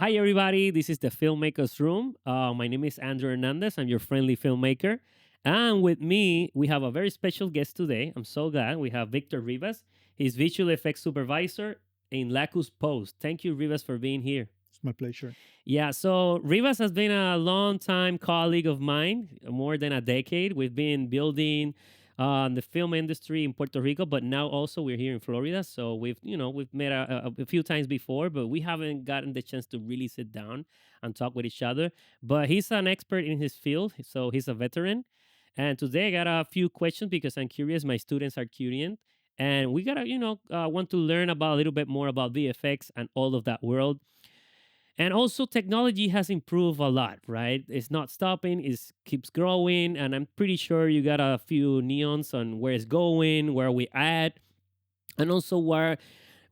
Hi, everybody. This is the Filmmakers Room. My name is Andrew Hernández. I'm your friendly filmmaker. And with me, we have a very special guest today. I'm so glad. We have Victor Rivas. He's visual effects supervisor in Lacus Post. Thank you, Rivas, for being here. It's my pleasure. Yeah, so Rivas has been a long-time colleague of mine, more than a decade. We've been building the film industry in Puerto Rico, but now also we're here in Florida. So we've met a few times before, but we haven't gotten the chance to really sit down and talk with each other. But he's an expert in his field, so he's a veteran. And today I got a few questions because I'm curious. My students are curious, and we gotta want to learn about a little bit more about VFX and all of that world. And also technology has improved a lot, right? It's not stopping, it keeps growing. And I'm pretty sure you got a few neons on where it's going, where we at, and also what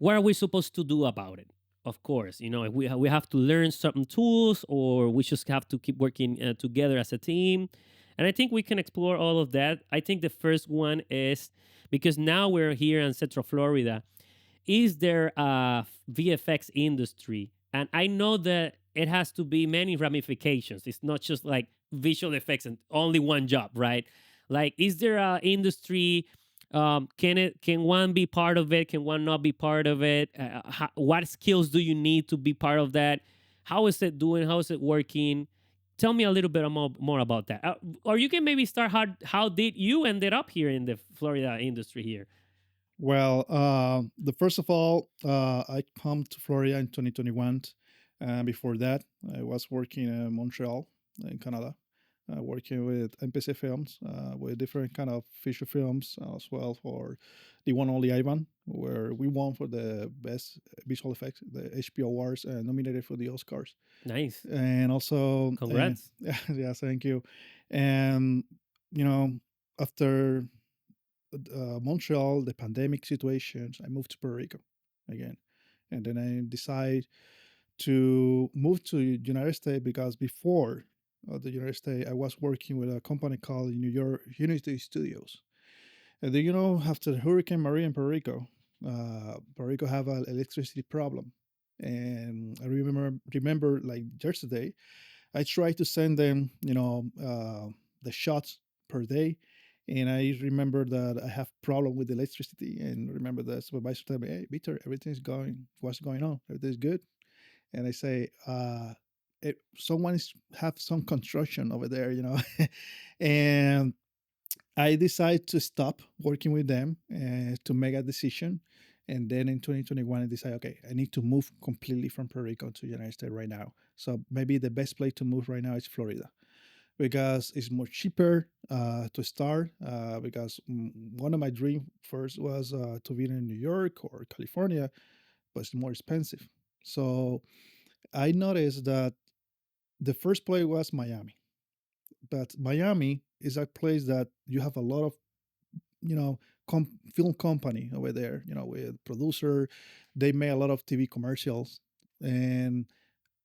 are we supposed to do about it. Of course, if we have to learn certain tools, or we just have to keep working together as a team. And I think we can explore all of that. I think the first one is, because now we're here in Central Florida, is there a VFX industry? And I know that it has to be many ramifications. It's not just like visual effects and only one job, right? Like, is there a industry? Can one be part of it? Can one not be part of it? What skills do you need to be part of that? How is it doing? How is it working? Tell me a little bit more about that. Or you can maybe start, how did you ended up here in the Florida industry here? Well, the first of all, I come to Florida in 2021. Before that, I was working in Montreal, in Canada, working with MPC films, with different kind of feature films as well for the one only Ivan, where we won for the best visual effects, the HBO Awards, and nominated for the Oscars. Nice. And also, Congrats. yeah, thank you. And you know, after Montreal, the pandemic situations, I moved to Puerto Rico again. And then I decided to move to United States because before the United States, I was working with a company called New York Unity Studios. And then, after Hurricane Maria in Puerto Rico have an electricity problem. And I remember like yesterday, I tried to send them, the shots per day, and I remember that I have problem with electricity. And remember the supervisor told me, "Hey, Victor, everything's going. What's going on? Everything's good." And I say, "Someone is have some construction over there, and I decided to stop working with them to make a decision. And then in 2021, I decided, okay, I need to move completely from Puerto Rico to the United States right now. So maybe the best place to move right now is Florida because it's more cheaper to start. Because one of my dreams first was to be in New York or California, but it's more expensive. So I noticed that the first place was Miami. But Miami is a place that you have a lot of film company over there, with producer. They make a lot of TV commercials. And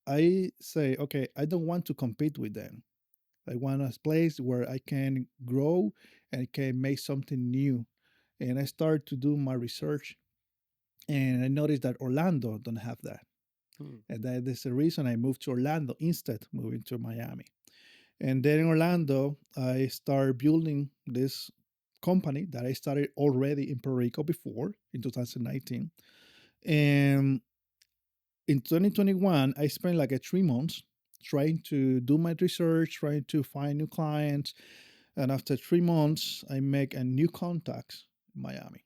I say, okay, I don't want to compete with them. I want a place where I can grow and can make something new. And I start to do my research, and I noticed that Orlando don't have that. And that is the reason I moved to Orlando instead moving to Miami. And then in Orlando, I started building this company that I started already in Puerto Rico before in 2019. And in 2021, I spent like 3 months trying to do my research, trying to find new clients. And after 3 months, I make a new contacts in Miami,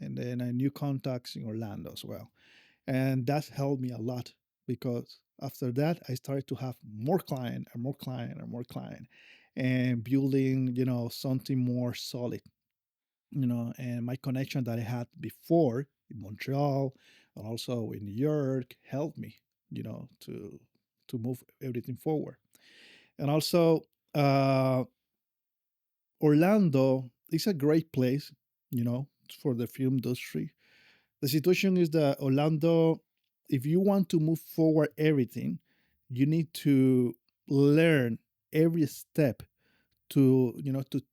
and then a new contacts in Orlando as well. And that helped me a lot because after that, I started to have more client and more client and more client and building, something more solid, and my connection that I had before in Montreal and also in New York helped me, to move everything forward. And also, uh, Orlando is a great place, for the film industry. The situation is that Orlando, if you want to move forward everything, you need to learn every step to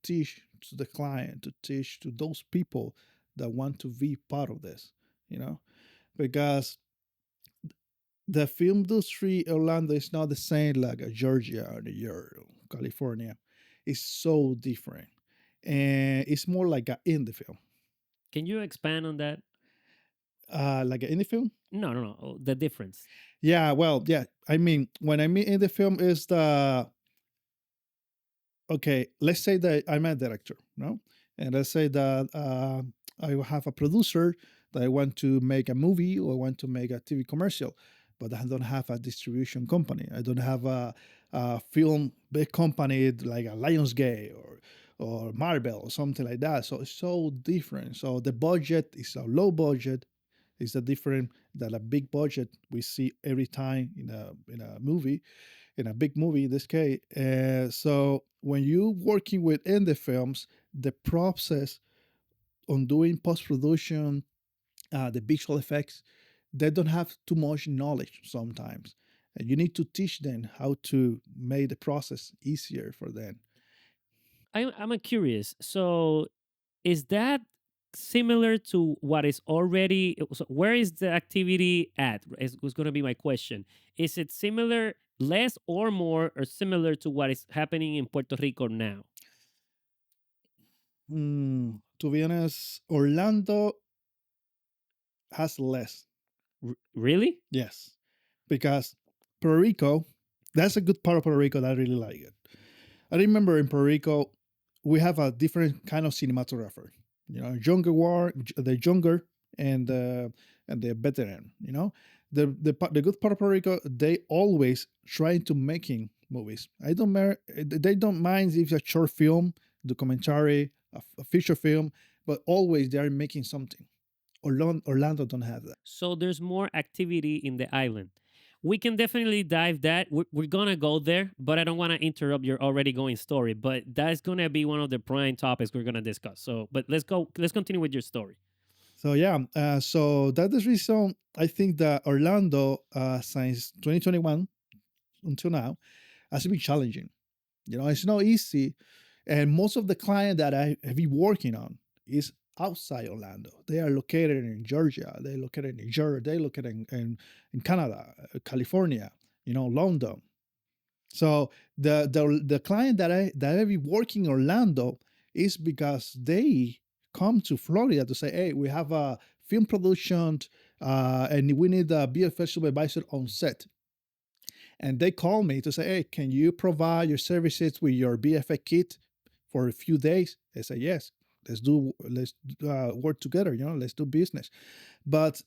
teach to the client, to teach to those people that want to be part of this, because the film industry Orlando is not the same like Georgia or New York, or California. It's so different, and it's more like an indie film. Can you expand on that? Like an indie film. No, no, no. The difference. Yeah, well, yeah. I mean, when I mean indie film is the okay. Let's say that I'm a director, no, and let's say that I have a producer that I want to make a movie or I want to make a TV commercial, but I don't have a distribution company. I don't have a film big company like a Lionsgate or Marvel or something like that. So it's so different. So the budget is a low budget. It's a different than a big budget we see every time in a movie, in a big movie in this case. So when you working with indie films, the process on doing post production, the visual effects, they don't have too much knowledge sometimes. And you need to teach them how to make the process easier for them. I'm curious. So is that similar to what is already? So where is the activity at? Is was going to be my question. Is it similar, less or more, or similar to what is happening in Puerto Rico now? To be honest, Orlando has less. Really? Yes, because Puerto Rico, that's a good part of Puerto Rico that I really like it. I remember in Puerto Rico, we have a different kind of cinematographer. Younger war, the younger and the veteran. The good part of Puerto Rico, they always trying to making movies. They don't mind if it's a short film, documentary, a feature film, but always they are making something. Orlando don't have that. So there's more activity in the island. We can definitely dive that. We're gonna go there, but I don't want to interrupt your already going story. But that's gonna be one of the prime topics we're gonna discuss. So, but let's go. Let's continue with your story. So yeah, so that is the reason I think that Orlando, since 2021 until now, has been challenging. It's not easy, and most of the client that I have been working on is outside Orlando. They are located in Georgia. They're located in New York. They're located in Canada, California. London. So the client that I be working in Orlando is because they come to Florida to say, hey, we have a film production and we need a VFX supervisor on set. And they call me to say, hey, can you provide your services with your VFX kit for a few days? I say, yes, let's work together. Let's do business. But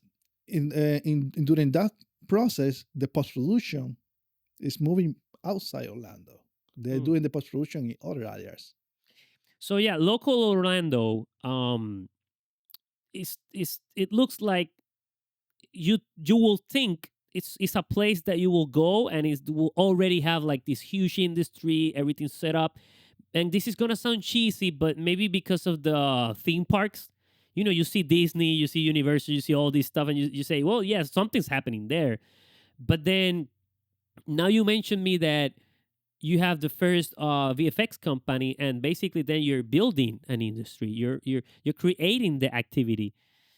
in during that process, the post production is moving outside Orlando. They're Mm. doing the post production in other areas. So yeah, local Orlando. Is it looks like you will think it's a place that you will go and it will already have like this huge industry, everything set up. And this is gonna sound cheesy, but maybe because of the theme parks, you see Disney, you see Universal, you see all this stuff, and you say, well, yeah, something's happening there. But then now you mentioned me that you have the first VFX company, and basically then you're building an industry. You're creating the activity.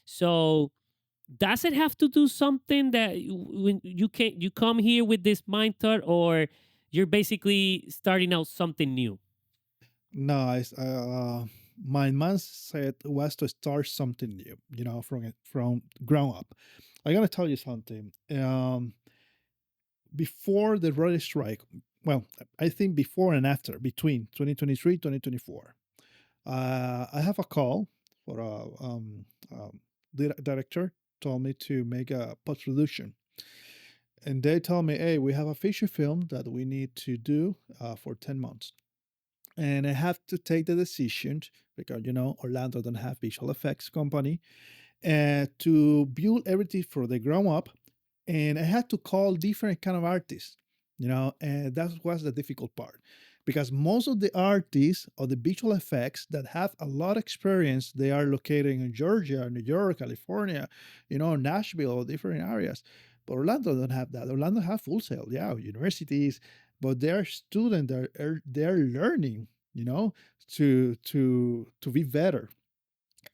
So does it have to do something that when you come here with this mind thought, or you're basically starting out something new? No, my mindset was to start something new, from ground up. I gotta tell you something. Before the road strike, well, I think before and after, between 2023 2024, I have a call for a director told me to make a post production, and they told me, hey, we have a feature film that we need to do for 10 months, and I have to take the decision because Orlando don't have visual effects company, to build everything from the ground up, and I had to call different kind of artists, and that was the difficult part because most of the artists or the visual effects that have a lot of experience, they are located in Georgia, New York, California, Nashville, different areas. But Orlando don't have that. Orlando have full sail, yeah, universities, but they're students that they're learning, to be better.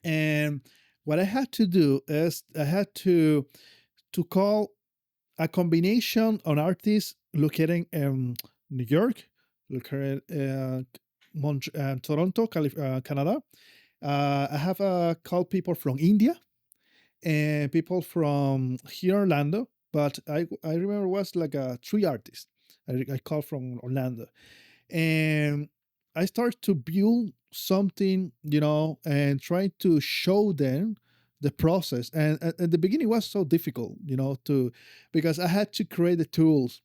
And what I had to do is I had to call a combination on artists located in New York, located Toronto, Canada. I have called people from India and people from here, Orlando. But I remember it was like three artists I called from Orlando. And I started to build something, and try to show them the process. And at the beginning, it was so difficult, to because I had to create the tools.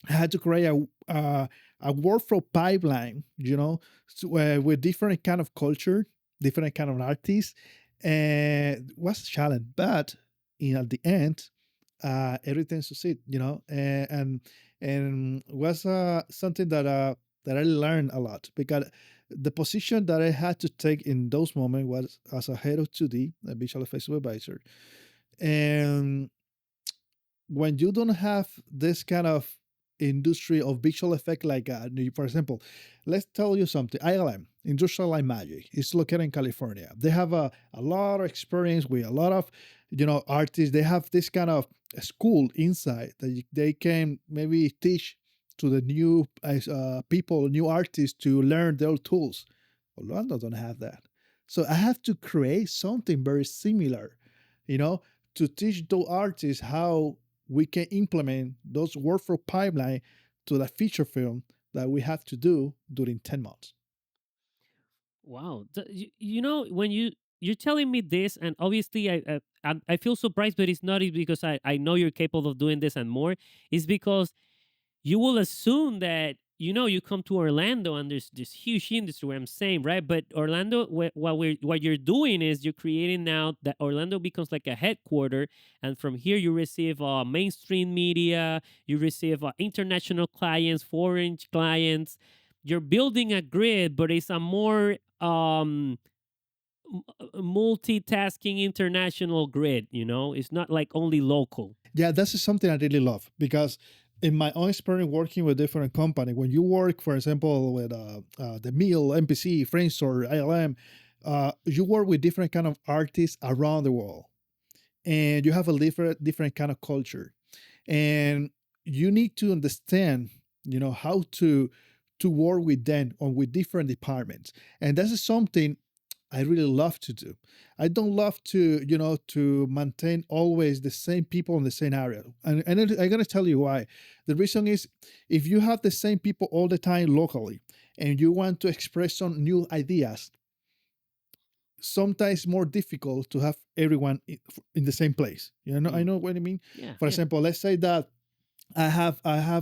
I had to create a workflow pipeline, with different kind of culture, different kind of artists, and it was a challenge. But at the end, everything succeed, and was something that I learned a lot because the position that I had to take in those moments was as a head of 2D, a visual effects supervisor, and when you don't have this kind of industry of visual effect like for example, let's tell you something. ILM, Industrial Light Magic, is located in California. They have a lot of experience with a lot of artists. They have this kind of school inside that they can maybe teach to the new people, new artists to learn their tools. Orlando don't have that, so I have to create something very similar, you know to teach those artists how we can implement those workflow pipeline to the feature film that we have to do during 10 months. Wow. When you're telling me this, and obviously I feel surprised, but it's not because I know you're capable of doing this and more. It's because you will assume that you come to Orlando and there's this huge industry where I'm saying, right? But Orlando, what you're doing is you're creating now that Orlando becomes like a headquarter, and from here you receive mainstream media, you receive international clients, foreign clients. You're building a grid, but it's a more multitasking international grid. It's not like only local. Yeah, that's something I really love because in my own experience working with different companies, when you work, for example, with the Mill, MPC, Framestore, ILM, you work with different kind of artists around the world, and you have a different kind of culture, and you need to understand, how to work with them or with different departments, and that is something I really love to do. I don't love to maintain always the same people in the same area. And I'm going to tell you why. The reason is if you have the same people all the time locally and you want to express some new ideas, sometimes more difficult to have everyone in the same place. I Mm. know what I mean. Yeah, For yeah. example, let's say that I have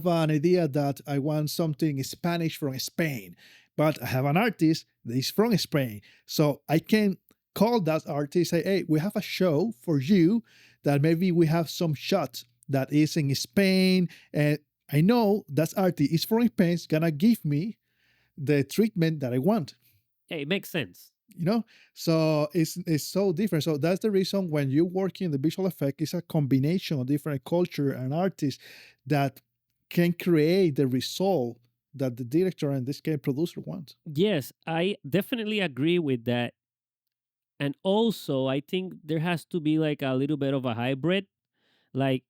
an idea that I want something Spanish from Spain, but I have an artist that is from Spain, so I can call that artist, say, "Hey, we have a show for you that maybe we have some shots that is in Spain, and I know that artist is from Spain. It's gonna give me the treatment that I want." Yeah, it makes sense. you know so it's so different. So that's the reason when you work in the visual effect, it's a combination of different culture and artists that can create the result that the director and this case producer wants. Yes, I definitely agree with that. And also, I think there has to be like a little bit of a hybrid. Like,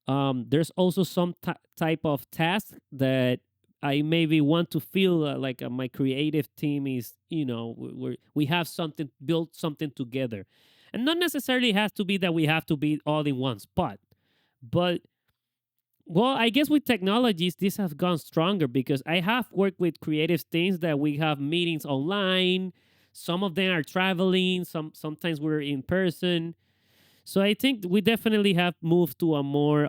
there's also some type of task that I maybe want to feel like my creative team is, we have something, built something together. And not necessarily has to be that we have to be all in one spot. But well, I guess with technologies, this has gone stronger because I have worked with creative teams that we have meetings online. Some of them are traveling. Sometimes we're in person. So I think we definitely have moved to a more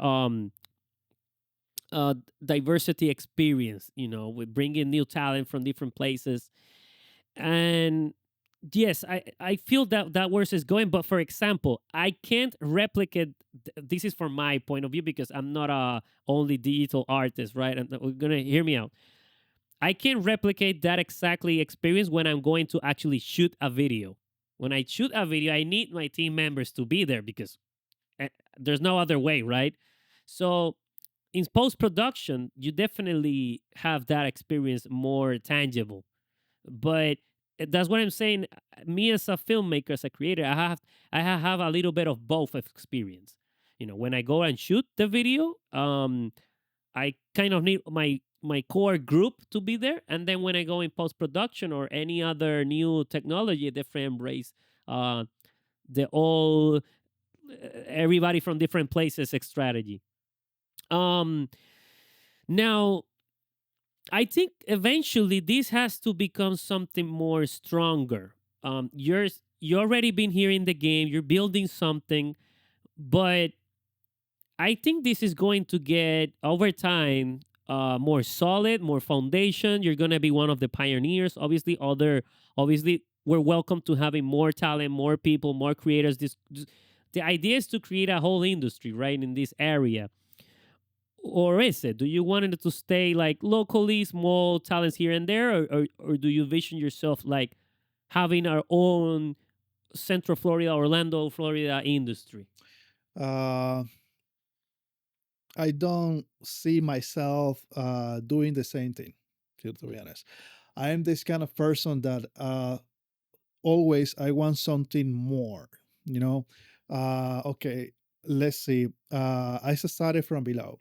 diversity experience. With bringing new talent from different places. And yes, I feel that where is going. But for example, I can't replicate. This is from my point of view because I'm not a only digital artist, right? And we're gonna hear me out. I can't replicate that exactly experience when I'm going to actually shoot a video. When I shoot a video, I need my team members to be there because there's no other way, right? So in post production, you definitely have that experience more tangible. But that's what I'm saying. Me as a filmmaker, as a creator, I have a little bit of both experience. when I go and shoot the video, I kind of need my core group to be there, and then when I go in post production or any other new technology, the frame race, uh, the all everybody from different places strategy. Um, Now, I think eventually this has to become something more stronger. You already been here in the game. You're building something, but I think this is going to get over time more solid, more foundation. You're gonna be one of the pioneers. Obviously, we're welcome to having more talent, more people, more creators. The idea is to create a whole industry, right, in this area. Or is it? Do you want it to stay like locally, small talents here and there, or do you vision yourself like having our own Central Florida, Orlando, Florida industry? Uh, I don't see myself doing the same thing, to be honest. I am this kind of person that always I want something more, you know. Okay, let's see. I started from below,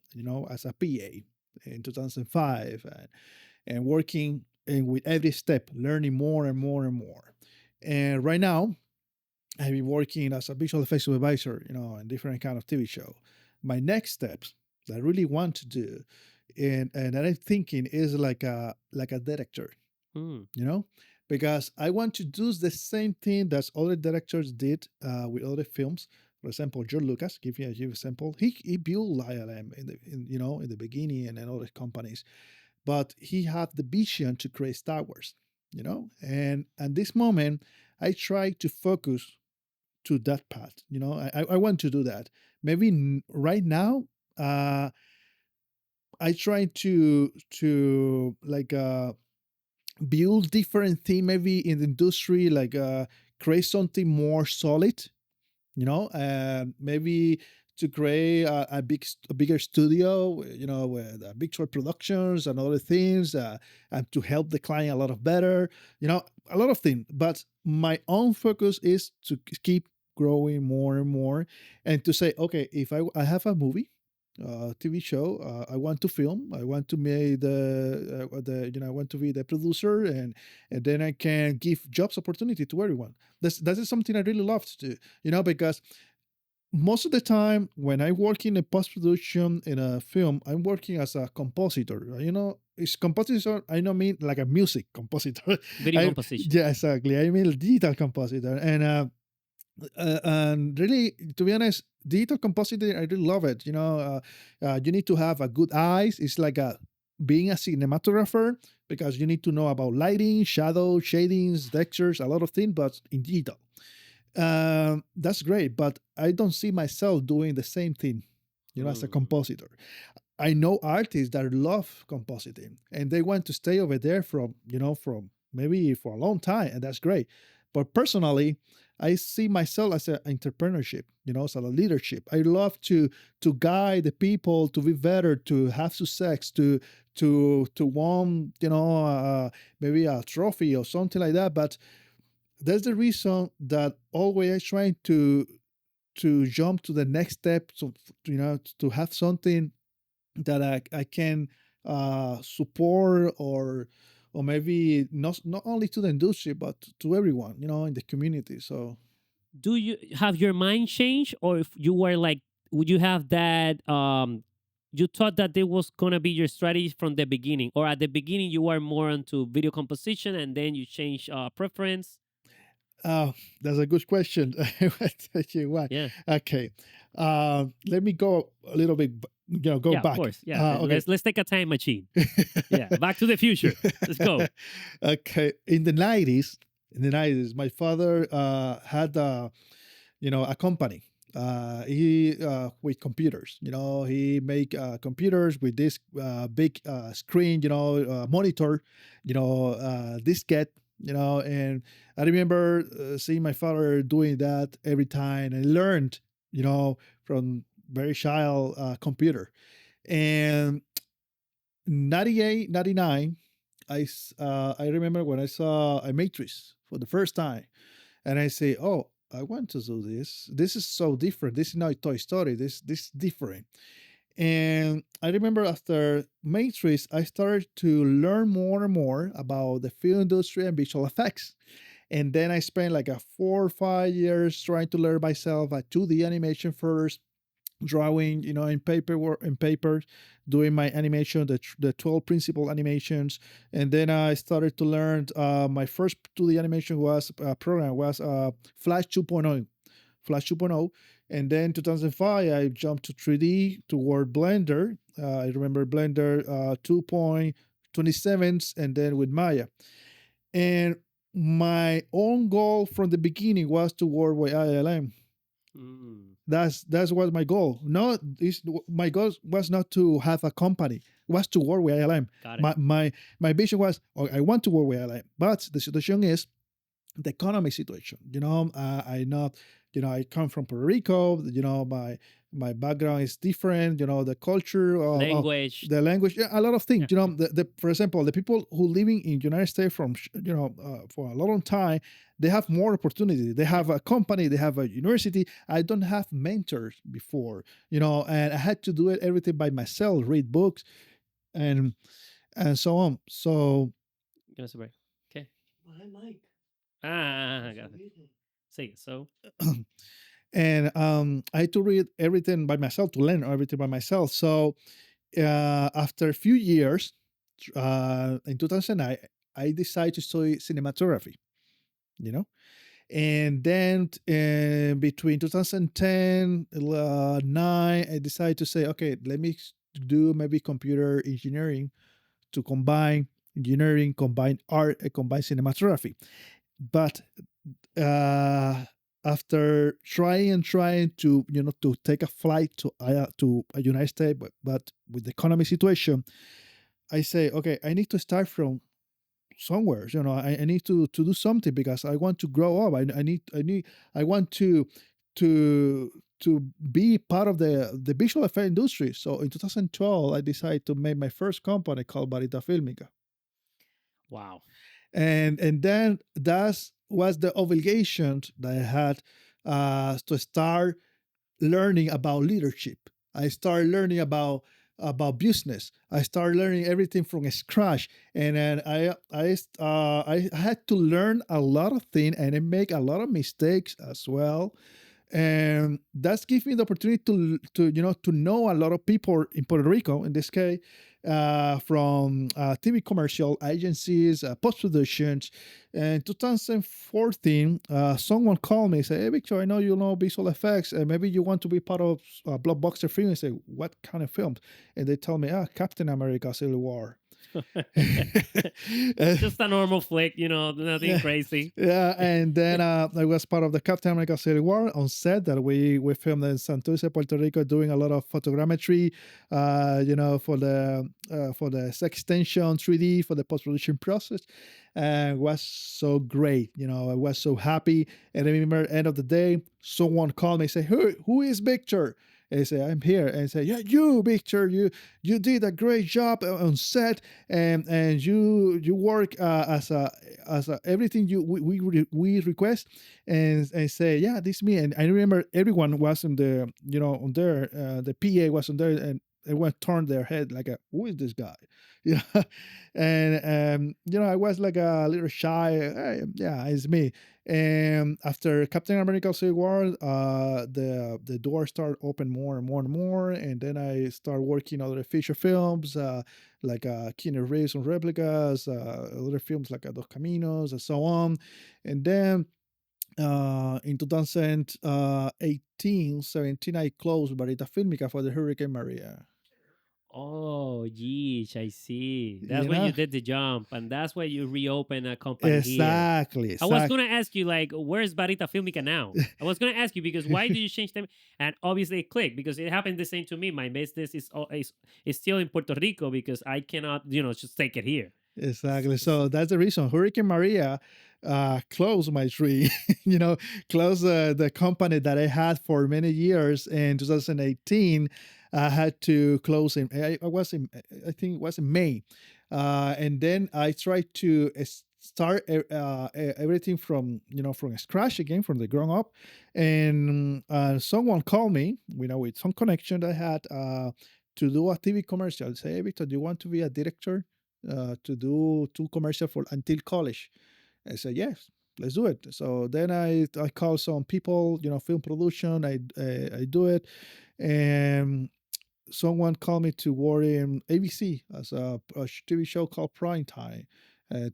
as a PA in 2005, and working and with every step, learning more and more and more. And right now, I've been working as a visual effects supervisor, in different kind of TV show. My next steps that I really want to do, and that I'm thinking is like a director, Hmm. you know, because I want to do the same thing that other directors did with other films. For example, George Lucas, give you a example. He built ILM in the beginning and in other companies, but he had the vision to create Star Wars, And at this moment, I try to focus to that path. I want to do that. Maybe right now, uh, I try to like build different thing maybe in the industry, like create something more solid, maybe to create a bigger studio, with big short productions and other things, and to help the client a lot of better, a lot of things. But my own focus is to keep growing more and more, and to say, okay, if I have a movie, TV show, I want to film, I want to make I want to be the producer, and then I can give jobs opportunity to everyone. That is something I really love to do, because most of the time when I work in a post production in a film, I'm working as a compositor. It's compositor. I don't mean like a music compositor. Video composition. Yeah, exactly. I mean a digital compositor, and really, to be honest, digital compositing, I really love it. You need to have a good eyes. It's like being a cinematographer, because you need to know about lighting, shadow, shadings, textures, a lot of things, but in digital. That's great, but I don't see myself doing the same thing, as a Mm. compositor. I know artists that love compositing and they want to stay over there from maybe for a long time, and that's great. But personally, I see myself as an entrepreneurship, as a leadership. I love to guide the people to be better, to have success, to won, maybe a trophy or something like that. But that's the reason that always trying to jump to the next step, so to have something that I can support, or maybe not only to the industry but to everyone, in the community. So Do you have your mind changed, or if you were like, would you have that? You thought that it was gonna be your strategy from the beginning, or at the beginning you were more into video composition and then you changed preference? that's a good question. I will tell you why. Yeah, Okay, let me go a little bit, go yeah, of back. course. Yeah, Okay. let's take a time machine. Yeah, Back to the Future. Let's go. Okay, in the 90s, my father had a company. He with computers. He make computers with this big screen. Monitor. Diskette. And I remember seeing my father doing that every time, and learned. From very child computer. And 98, 99, I remember when I saw a Matrix for the first time, and I say, oh, I want to do this. This is so different. This is not Toy Story. This is different. And I remember after Matrix, I started to learn more and more about the film industry and visual effects. And then I spent like a 4 or 5 years trying to learn myself a 2D animation first, drawing, in paper, doing my animation, the 12 principal animations. And then I started to learn, my first 2D animation was program was Flash 2.0. Flash 2.0. And then 2005, I jumped to 3D toward Blender. I remember Blender 2.27, and then with Maya. And my own goal from the beginning was to work with ILM. Mm, That's what my goal. Not is My goal was not to have a company. It was to work with ILM. got it. My vision was, oh, I want to work with ILM. But the situation is the economic situation. I not, I come from Puerto Rico. My background is different. The culture, Language. the language, yeah, a lot of things. Yeah. For example, the people who living in United States from for a long time, they have more opportunity. They have a company. They have a university. I don't have mentors before. And I had to do it everything by myself. Read books, and so on. So Give us a break. Okay. Ah, got it. See, so and I had to read everything by myself, to learn everything by myself. So after a few years, in 2009, I decided to study cinematography. You know, and then between 2010 9, I decided to say, okay, let me do maybe computer engineering to combine engineering, combine art, and combine cinematography. But uh, after trying to to take a flight to a United States, but with the economic situation, I say, okay, I need to start from somewhere. I need to do something because I want to grow up. I want to to be part of the visual effect industry. So in 2012, I decided to make my first company called Barita Filmica. wow. And then that was the obligation that I had to start learning about leadership. I started learning about business. I started learning everything from scratch, and then I had to learn a lot of things, and I make a lot of mistakes as well. And that's gives me the opportunity to know a lot of people in Puerto Rico, in this case, from TV commercial agencies, post productions. In 2014, someone called me and said, "Hey, Victor, I know you know visual effects, and maybe you want to be part of blockbuster film." I say, "What kind of films?" And they tell me, Captain America: Civil War." Just a normal flick, nothing Yeah, crazy. yeah, and then I was part of the Captain America Civil War on set that we filmed in Santurce, Puerto Rico, doing a lot of photogrammetry, for the extension 3D for the post production process, and was so great. I was so happy. And I remember end of the day, someone called me and say, "Who is Victor?" And I say, "I'm here." And I say, "Yeah, you, Victor, you did a great job on set, and you work as everything we request." And say, "Yeah, this is me." And I remember everyone was on the on there. The PA was on there, and everyone turned their head like, "Who is this guy?" Yeah, and I was like a little shy. Hey, yeah, it's me. And after Captain America Civil War, the door started open more and more and more, and then I started working other feature films, like Keanu Reeves on replicas, other films like Dos Caminos, and so on. And then in 2018, 17, I closed Barita Filmica for the Hurricane Maria. Oh, geez, I see. That's You when you know, did the jump, and that's why you reopened a company here. exactly, I was exactly. gonna ask you, like, where's Barita Filmica now? I was gonna ask you because why did you change them? And obviously it clicked because it happened the same to me. My business is still in Puerto Rico because I cannot, just take it here. Exactly. So that's the reason Hurricane Maria closed my tree, closed the company that I had for many years. In 2018, I had to close I think it was in May. And then I tried to start everything from from scratch again, from the ground up. And someone called me, with some connection I had, to do a TV commercial. Say, hey, Victor, do you want to be a director, to do two commercial for until college? I said, yes, let's do it. So then I call some people, film production. I do it, and someone called me to work in ABC as a TV show called Prime Time,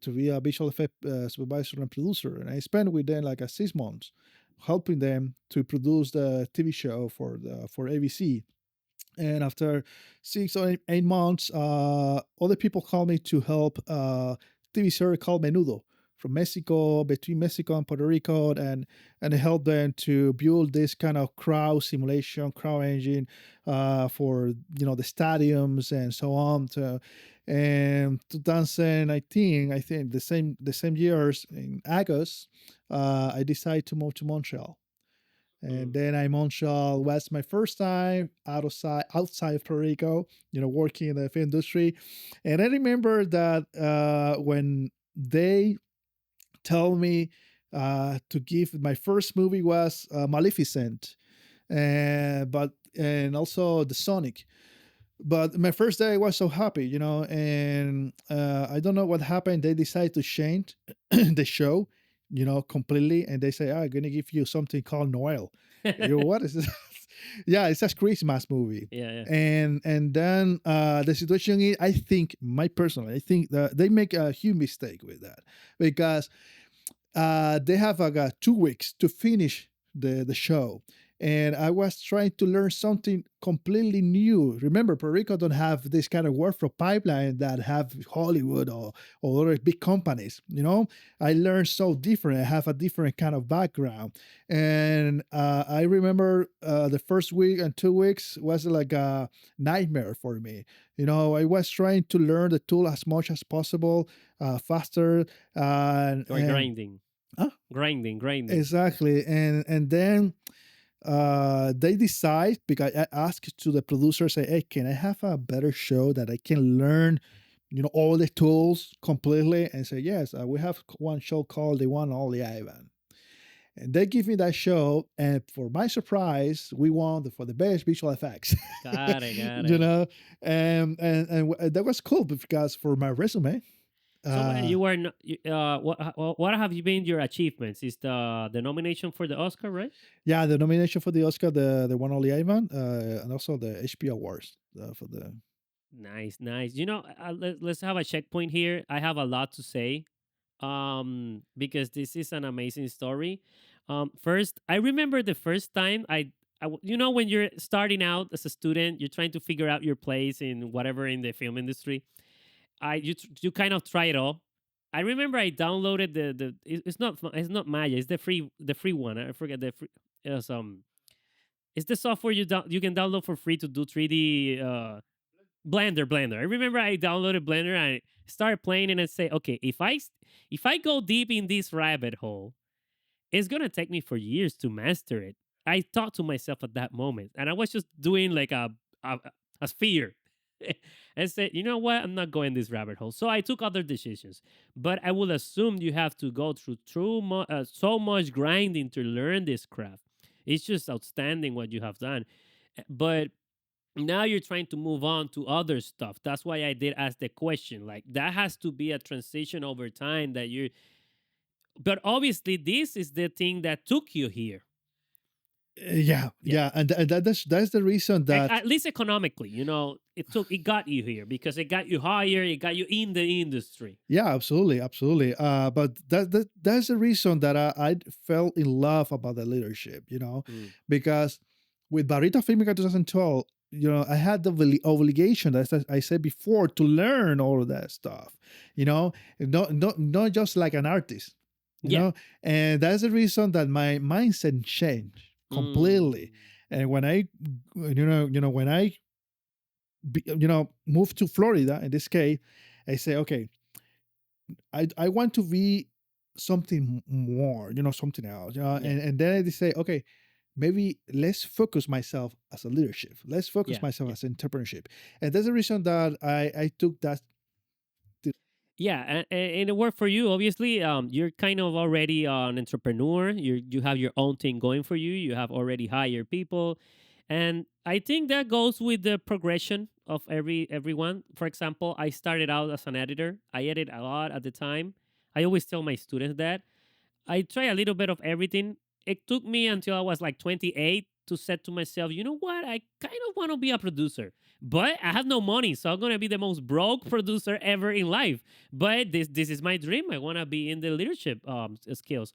to be a visual effect supervisor and producer. And I spent with them like a 6 months, helping them to produce the TV show for ABC. And after 6 or 8 months, other people called me to help TV series called Menudo from Mexico, between Mexico and Puerto Rico, and help them to build this kind of crowd simulation, crowd engine, for the stadiums and so on. And 2019, I think the same years in August, I decided to move to Montreal. And Mm. then I Montreal was my first time outside of Puerto Rico, working in the film industry. And I remember that when they told me to give, my first movie was Maleficent, and also the Sonic. But my first day I was so happy, and I don't know what happened. They decided to change the show, completely, and they say, I'm gonna give you something called Noel. What is this? Yeah, it's a Christmas movie. Yeah, yeah. And then the situation is, I think that they make a huge mistake with that, because they have like 2 weeks to finish the show. And I was trying to learn something completely new. Remember, Puerto Rico don't have this kind of workflow pipeline that have Hollywood or other big companies. I learned so different. I have a different kind of background. And I remember the first week and 2 weeks was like a nightmare for me. I was trying to learn the tool as much as possible, faster. Or And grinding. Huh? Grinding. Exactly. And then they decide, because I asked to the producer, say, hey, can I have a better show that I can learn, all the tools completely? And say, yes, we have one show called The One and Only Ivan. And they give me that show, and for my surprise, we won for the best visual effects. Got it, got you it. know, and that was cool, because for my resume, So uh, you were what have you been your achievements? Is the nomination for the Oscar, right? yeah, the nomination for the Oscar, the one only Ivan, and also the HP Awards for the. Nice, nice. Let's have a checkpoint here. I have a lot to say, because this is an amazing story. First, I remember the first time when you're starting out as a student, you're trying to figure out your place in whatever in the film industry. You kind of try it all. I remember I downloaded it's not Maya, it's the free one. I forget the free. It's the software you can download for free to do 3D. Blender. I remember I downloaded Blender and I started playing and I say, okay, if I go deep in this rabbit hole, it's gonna take me for years to master it. I thought to myself at that moment, and I was just doing like a, a sphere. And said, you know what, I'm not going this rabbit hole. So I took other decisions. But I will assume you have to go through so much grinding to learn this craft. It's just outstanding what you have done. But now you're trying to move on to other stuff. That's why I did ask the question. Like, that has to be a transition over time that you. But obviously, this is the thing that took you here. Yeah, Yeah. yeah, and that's the reason that. At least economically, it got you here because it got you higher, it got you in the industry. Yeah, absolutely, absolutely. But that's the reason that I fell in love about the leadership. Mm. Because with Barita Filmmaker 2012, I had the obligation, as I said before, to learn all of that stuff. Not just like an artist. You Yeah. know, and that's the reason that my mindset changed completely. Mm. And when I, when I, moved to Florida, in this case, I say, okay, I want to be something more, something else. Yeah. And then I say, okay, maybe let's focus myself as a leadership. Let's focus Yeah. myself Yeah. as entrepreneurship. And that's the reason that I took that. Yeah, and it worked for you. Obviously, you're kind of already an entrepreneur. You have your own thing going for you. You have already hired people, and I think that goes with the progression of everyone. For example, I started out as an editor. I edit a lot at the time. I always tell my students that I try a little bit of everything. It took me until I was like 28 to set to myself, you know what? I kind of want to be a producer, but I have no money, so I'm gonna be the most broke producer ever in life. But this is my dream. I want to be in the leadership skills.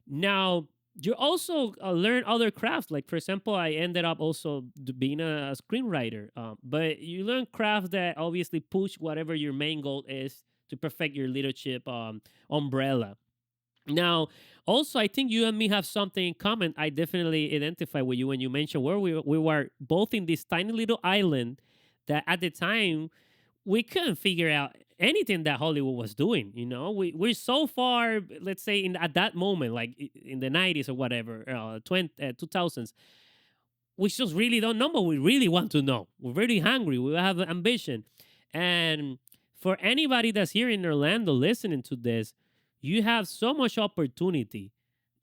Now you also learn other crafts. Like for example, I ended up also being a screenwriter. But you learn crafts that obviously push whatever your main goal is to perfect your leadership umbrella. Now, also, I think you and me have something in common. I definitely identify with you when you mentioned where we were both in this tiny little island that at the time we couldn't figure out anything that Hollywood was doing. You know, we're so far, let's say, at that moment, like in the 90s or whatever, 2000s, we just really don't know, but we really want to know. We're really hungry. We have ambition. And for anybody that's here in Orlando listening to this, you have so much opportunity.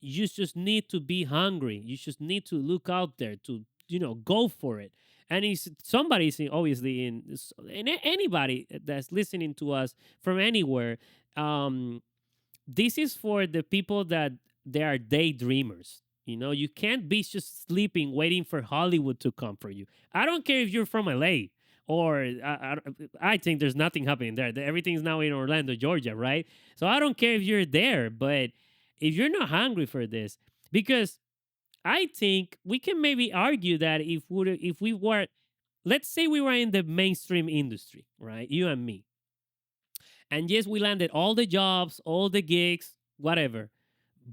You just need to be hungry. You just need to look out there to, go for it. And it's somebody's obviously anybody that's listening to us from anywhere. Um, this is for the people that they are daydreamers. You can't be just sleeping waiting for Hollywood to come for you. I don't care if you're from LA or I think there's nothing happening there. Everything's now in Orlando, Georgia, right? So I don't care if you're there, but if you're not hungry for this, because I think we can maybe argue that if we were, let's say we were in the mainstream industry, right? You and me, and yes, we landed all the jobs, all the gigs, whatever.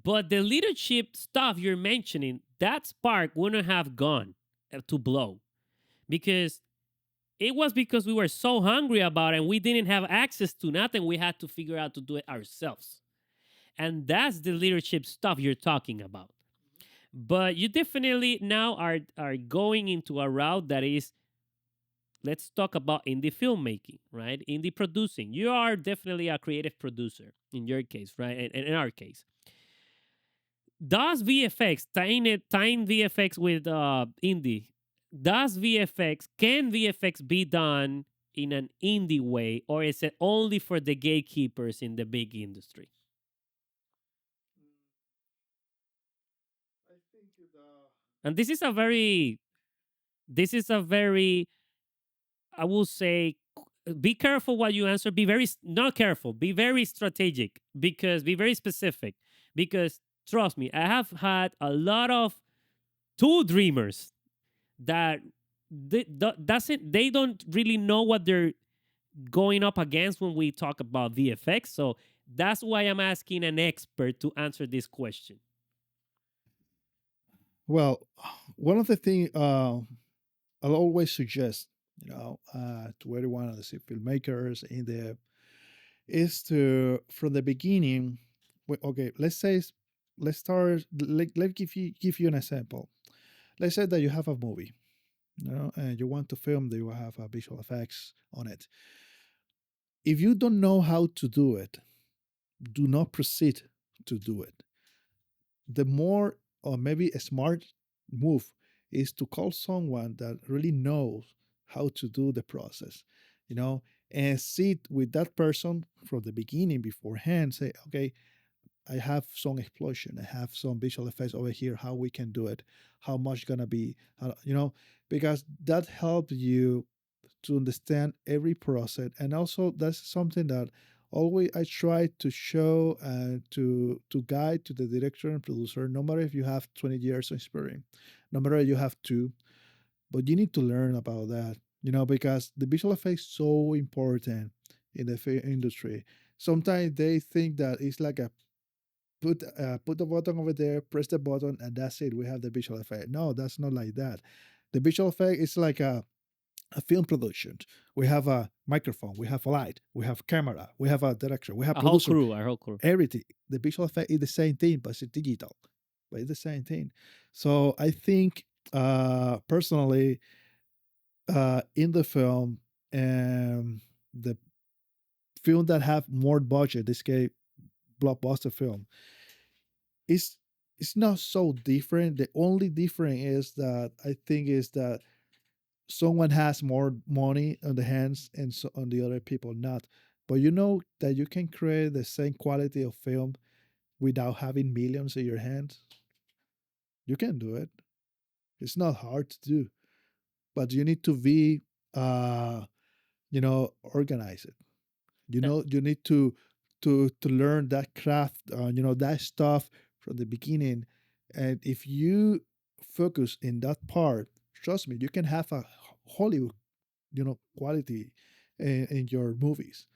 But the leadership stuff you're mentioning, that spark wouldn't have gone to blow because it was because we were so hungry about it and we didn't have access to nothing. We had to figure out to do it ourselves. And that's the leadership stuff you're talking about. But you definitely now are going into a route that is, let's talk about indie filmmaking, right? Indie producing. You are definitely a creative producer in your case, right? And in our case, does VFX tying VFX with indie? Does VFX can VFX be done in an indie way, or is it only for the gatekeepers in the big industry? And this is a very, I will say, be careful what you answer. Be very not careful. Be very strategic because be very specific because trust me, I have had a lot of two dreamers that they don't really know what they're going up against when we talk about VFX. So that's why I'm asking an expert to answer this question. Well, one of the things I'll always suggest, to everyone of the filmmakers in the is to from the beginning. Okay, let's start. Let give you an example. Let's say that you have a movie, and you want to film that you have a visual effects on it. If you don't know how to do it, do not proceed to do it. The more or maybe a smart move is to call someone that really knows how to do the process, you know, and sit with that person from the beginning beforehand. Say, okay, I have some explosion, I have some visual effects over here. How we can do it? How much gonna be? Because that helps you to understand every process, and also that's something that always I try to show and to guide to the director and producer. No matter if you have 20 years of experience, no matter if you have two, but you need to learn about that. Because the visual effects so important in the film industry. Sometimes they think that it's like a put the button over there, press the button, and that's it. We have the visual effect. No, that's not like that. The visual effect is like a film production. We have a microphone, we have a light, we have camera, we have a director, we have A whole producer, crew, a whole crew. everything. The visual effect is the same thing, but it's digital. But it's the same thing. So I think personally, in the film, the film that have more budget, this case blockbuster film, it's it's not so different. The only difference is that I think is that someone has more money on the hands and so on the other people not. But you know that you can create the same quality of film without having millions in your hands. You can do it. It's not hard to do, but you need to be, organize it. That You need to learn that craft, that stuff from the beginning. And if you focus in that part, trust me, you can have a Hollywood, quality in your movies.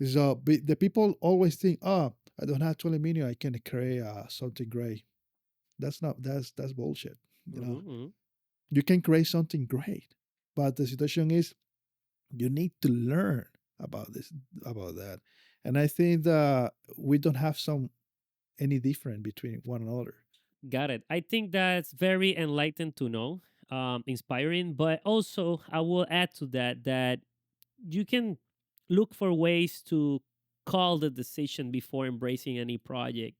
So the people always think, oh, I don't have 20 million, I can create something great. That's bullshit. You know, mhm. you can create something great, but the situation is you need to learn about this about that. And I think that we don't have some any different between one another. Got it. I think that's very enlightened to know, inspiring. But also, I will add to that that you can look for ways to call the decision before embracing any project.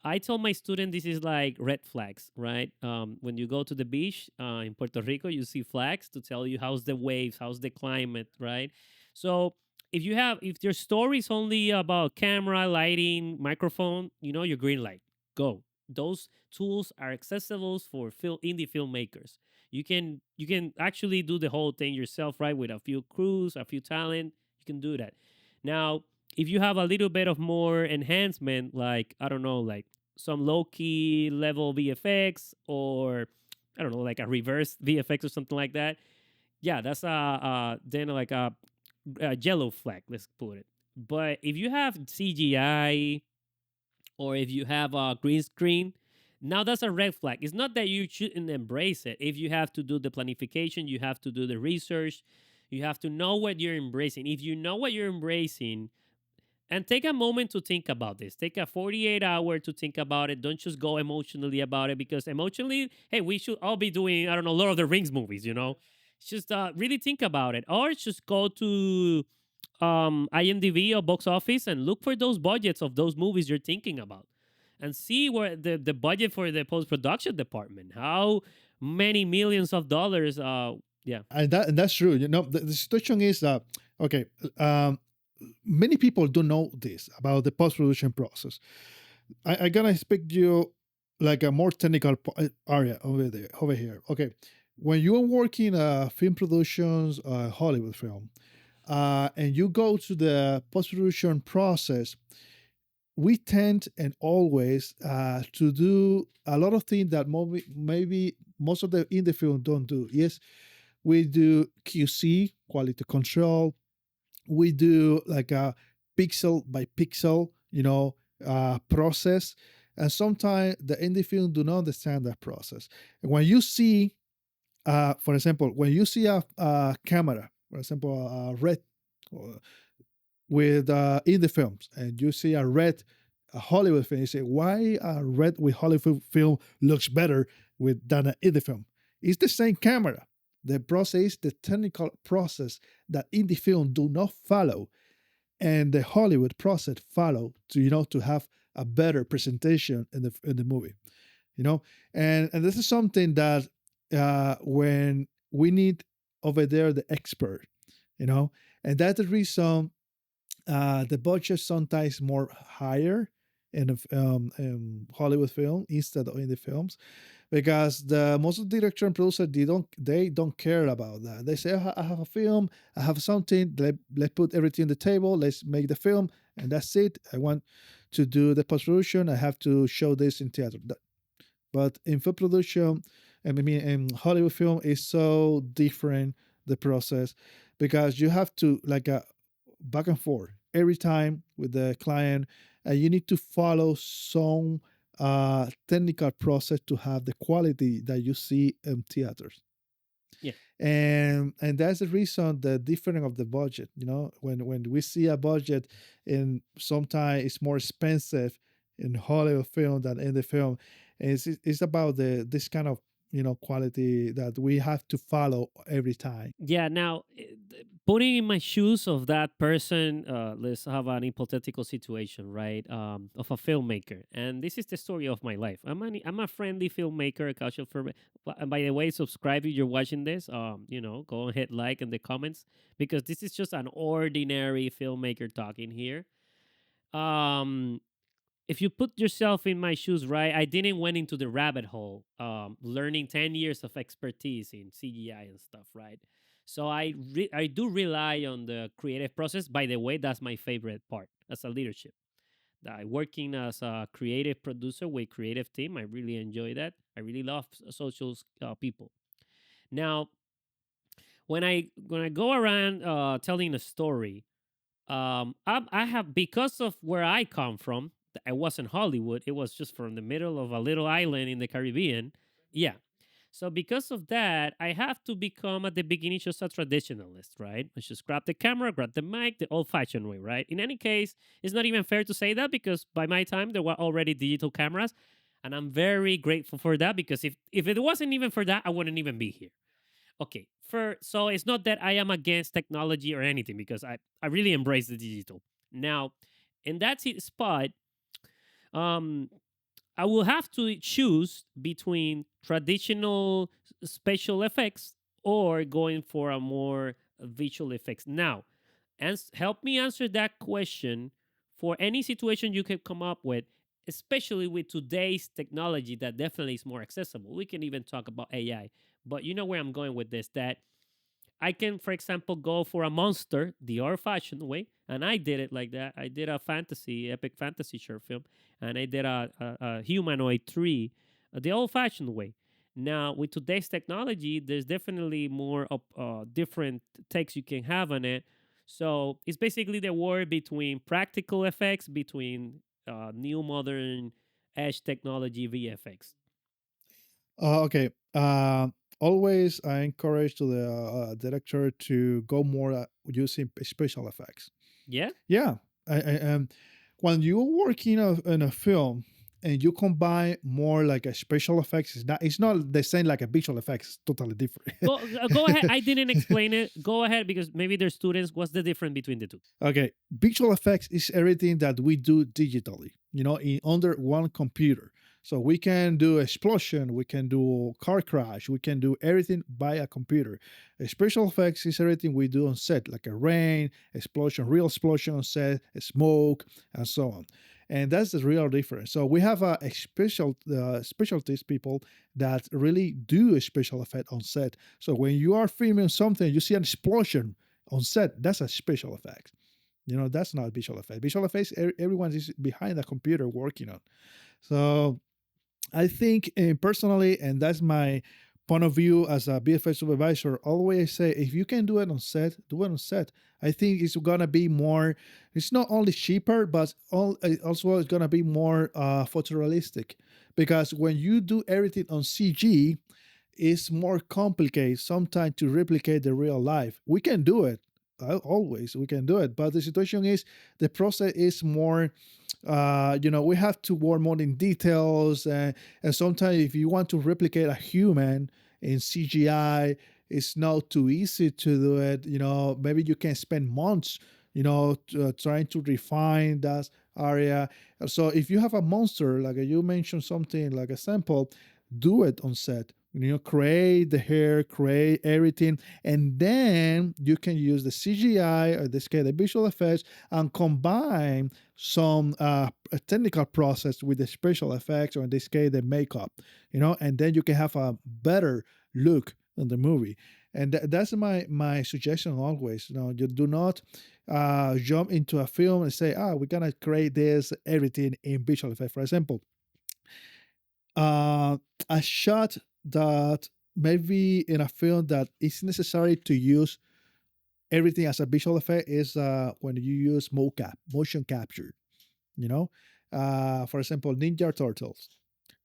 I told my student this is like red flags, right? When you go to the beach in Puerto Rico, you see flags to tell you how's the waves, how's the climate, right? So if your story is only about camera, lighting, microphone, your green light, go. Those tools are accessible for indie filmmakers. You can actually do the whole thing yourself, right? With a few crews, a few talent, you can do that. Now, if you have a little bit of more enhancement, like I don't know, like some low key level VFX or I don't know, like a reverse VFX or something like that. Yeah, that's then like a yellow flag. Let's put it. But if you have CGI or if you have a green screen, now that's a red flag. It's not that you shouldn't embrace it. If you have to do the planification, you have to do the research, you have to know what you're embracing. If you know what you're embracing, and take a moment to think about this. Take a 48 hour to think about it. Don't just go emotionally about it because emotionally, hey, we should all be doing, I don't know, Lord of the Rings movies, Just really think about it. Or just go to IMDb or box office and look for those budgets of those movies you're thinking about and see where the budget for the post production department, how many millions of dollars. Yeah. And that's true. The situation is that okay. Many people don't know this about the post production process. I gonna expect you like a more technical area over here. Okay, when you are working film productions, Hollywood film, and you go to the post production process, we tend and always to do a lot of things that maybe most of the indie film don't do. Yes, we do QC, quality control. We do like a pixel by pixel, process. And sometimes the indie film do not understand that process. And when you see, for example, when you see a camera, for example, a red with indie films, and you see a red a Hollywood film, you say, why a red with Hollywood film looks better than an indie film? It's the same camera. The process, the technical process that indie film do not follow, and the Hollywood process follow to have a better presentation in the movie, you know. And this is something that when we need over there the expert, and that's the reason the budget sometimes more higher in Hollywood film instead of indie films, because the most of the director and producer they don't care about that. They say, I have a film, I have something, let's put everything on the table, let's make the film, and that's it. I want to do the post production, I have to show this in theater. But in film production, I mean, in Hollywood film is so different the process, because you have to like a back and forth every time with the client, and you need to follow some technical process to have the quality that you see in theaters. Yeah. And that's the reason the difference of the budget. When we see a budget, and sometimes it's more expensive in Hollywood film than in the film, it's about this kind of quality that we have to follow every time. Yeah. Now, putting in my shoes of that person, let's have an hypothetical situation, right? Of a filmmaker, and this is the story of my life. I'm a friendly filmmaker, a casual film. And by the way, subscribe if you're watching this. Go and hit like in the comments because this is just an ordinary filmmaker talking here. Um, if you put yourself in my shoes, right? I didn't went into the rabbit hole, learning 10 years of expertise in CGI and stuff, right? So I do rely on the creative process. By the way, that's my favorite part as a leadership. Working as a creative producer with creative team, I really enjoy that. I really love social people. Now, when I go around telling a story, I have, because of where I come from. I wasn't Hollywood. It was just from the middle of a little island in the Caribbean. Yeah. So because of that, I have to become at the beginning just a traditionalist, right? I just grab the camera, grab the mic, the old-fashioned way, right? In any case, it's not even fair to say that because by my time there were already digital cameras, and I'm very grateful for that because if it wasn't even for that, I wouldn't even be here. Okay, so it's not that I am against technology or anything because I really embrace the digital. Now, in that spot, um I will have to choose between traditional special effects or going for a more visual effects. Now, help me answer that question for any situation you can come up with, especially with today's technology that definitely is more accessible. We can even talk about AI, but you know where I'm going with this, that I can, for example, go for a monster the old fashioned way. And I did it like that. I did a epic fantasy short film, and I did a humanoid tree the old fashioned way. Now, with today's technology, there's definitely more different takes you can have on it. So it's basically the war between practical effects, between new modern edge technology VFX. Okay. Always, I encourage to the director to go more using special effects. Yeah? Yeah, when you're working in a film and you combine more like a special effects, it's not the same like a visual effects. It's totally different. Go ahead. I didn't explain it. Go ahead because maybe there's students. What's the difference between the two? Okay, visual effects is everything that we do digitally, in under one computer. So we can do explosion, we can do car crash, we can do everything by a computer. Special effects is everything we do on set, like a rain, explosion, real explosion on set, smoke, and so on. And that's the real difference. So we have a specialties people that really do a special effect on set. So when you are filming something, you see an explosion on set, that's a special effect. That's not visual effect. Visual effects, everyone is behind a computer working on. So I think, personally, and that's my point of view as a BFX supervisor, always say if you can do it on set, do it on set. I think it's gonna be more. It's not only cheaper, but also it's gonna be more photorealistic, because when you do everything on CG, it's more complicated sometimes to replicate the real life. We can do it. Always we can do it, but the situation is the process is more, we have to work more in details, and sometimes if you want to replicate a human in CGI, it's not too easy to do it. Maybe you can spend months, trying to refine that area. So if you have a monster, like you mentioned something like a sample, do it on set. Create the hair, create everything, and then you can use the CGI, or this case the visual effects, and combine some a technical process with the special effects, or in this case the makeup, and then you can have a better look in the movie. And that's my suggestion always. You do not jump into a film and say, we're gonna create this everything in visual effect. For example, a shot that maybe in a film that it's necessary to use everything as a visual effect is when you use mocap, motion capture. For example, Ninja Turtles.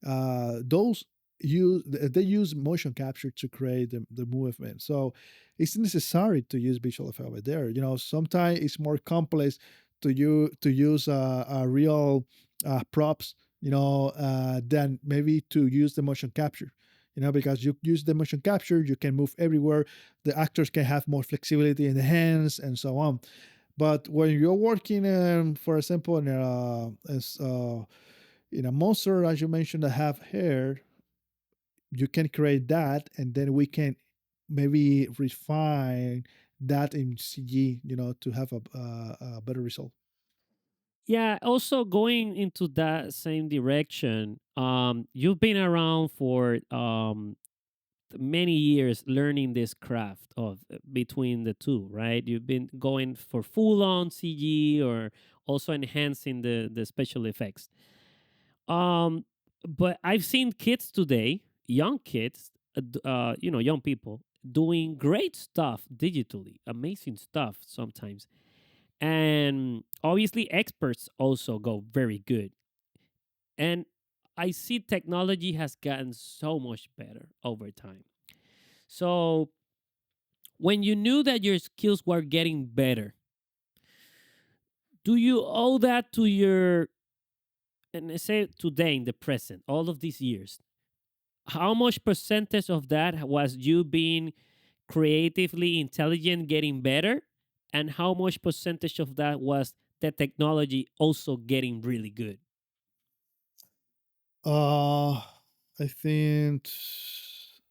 Those they use motion capture to create the movement. So it's necessary to use visual effect over there. Sometimes it's more complex to use a real props, than maybe to use the motion capture. because you use the motion capture, you can move everywhere. The actors can have more flexibility in the hands and so on. But when you're working, for example, in a monster, as you mentioned, that have hair, you can create that, and then we can maybe refine that in CG, to have a better result. Yeah, also going into that same direction, you've been around for many years learning this craft of between the two, right? You've been going for full on CG or also enhancing the special effects. Um, but I've seen kids today, young kids, young people doing great stuff digitally, amazing stuff sometimes. And obviously, experts also go very good. And I see technology has gotten so much better over time. So when you knew that your skills were getting better, do you owe that to your, and I say today in the present, all of these years, how much percentage of that was you being creatively intelligent, getting better? And how much percentage of that was the technology also getting really good? Uh, I think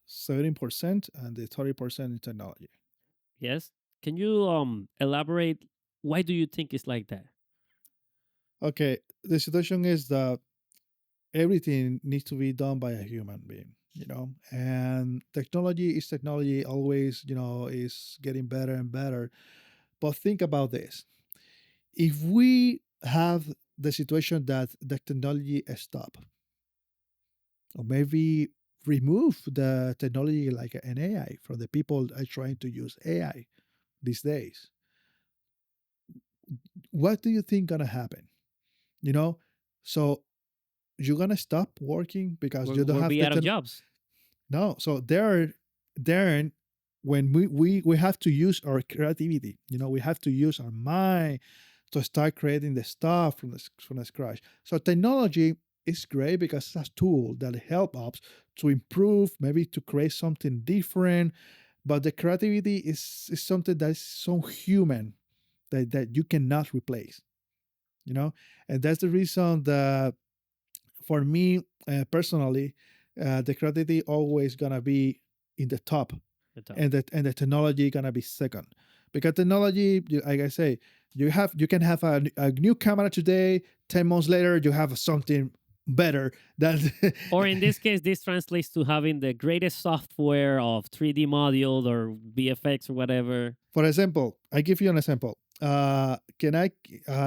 70% and the 30% in technology. Yes. Can you elaborate? Why do you think it's like that? Okay, the situation is that everything needs to be done by a human being, and technology is technology, always, is getting better and better. But think about this: if we have the situation that the technology stop, or maybe remove the technology like an AI from the people are trying to use AI these days, what do you think gonna happen? You know, so you're gonna stop working because you don't We'll have be the out of jobs. no. So there, when we have to use our creativity. We have to use our mind to start creating the stuff from the scratch. So technology is great because it's a tool that help us to improve, maybe to create something different. But the creativity is something that is so human that you cannot replace. You know, and that's the reason that for me personally, the creativity always gonna be in the top, The top. and the technology gonna be second, because technology, like I say, you can have a new camera today. 10 months later, you have something better than Or in this case, this translates to having the greatest software of 3D module or VFX or whatever. For example, I give you an example. Can I,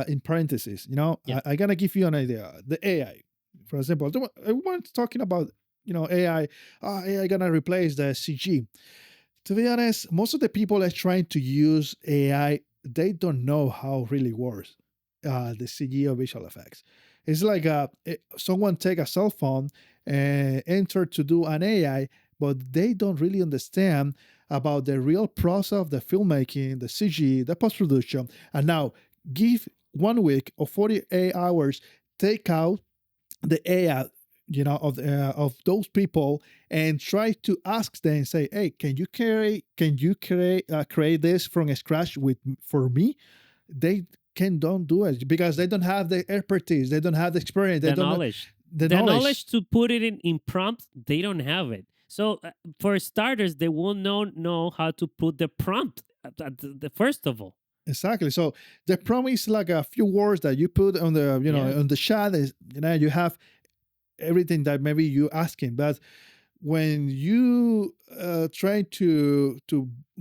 in parentheses, Yeah. I gonna give you an idea. The AI, for example, everyone's talking about, AI. AI gonna replace the CG. To be honest, most of the people that trying to use AI, they don't know how it really works, the CG or visual effects. It's like someone take a cell phone and enter to do an AI, but they don't really understand about the real process of the filmmaking, the CG, the post production, and now give 1 week or 48 hours, take out the AI, of those people, and try to ask them, say, hey, can you create this from scratch for me? They can don't do it because they don't have the expertise, they don't have the experience, they The don't know knowledge. the The knowledge. knowledge to put it in prompt, they don't have it. So for starters, they will not know how to put the prompt the first of all. Exactly. So the prompt is like a few words that you put on the Yes. on the chat. Is you have everything that maybe you asking, but when you try to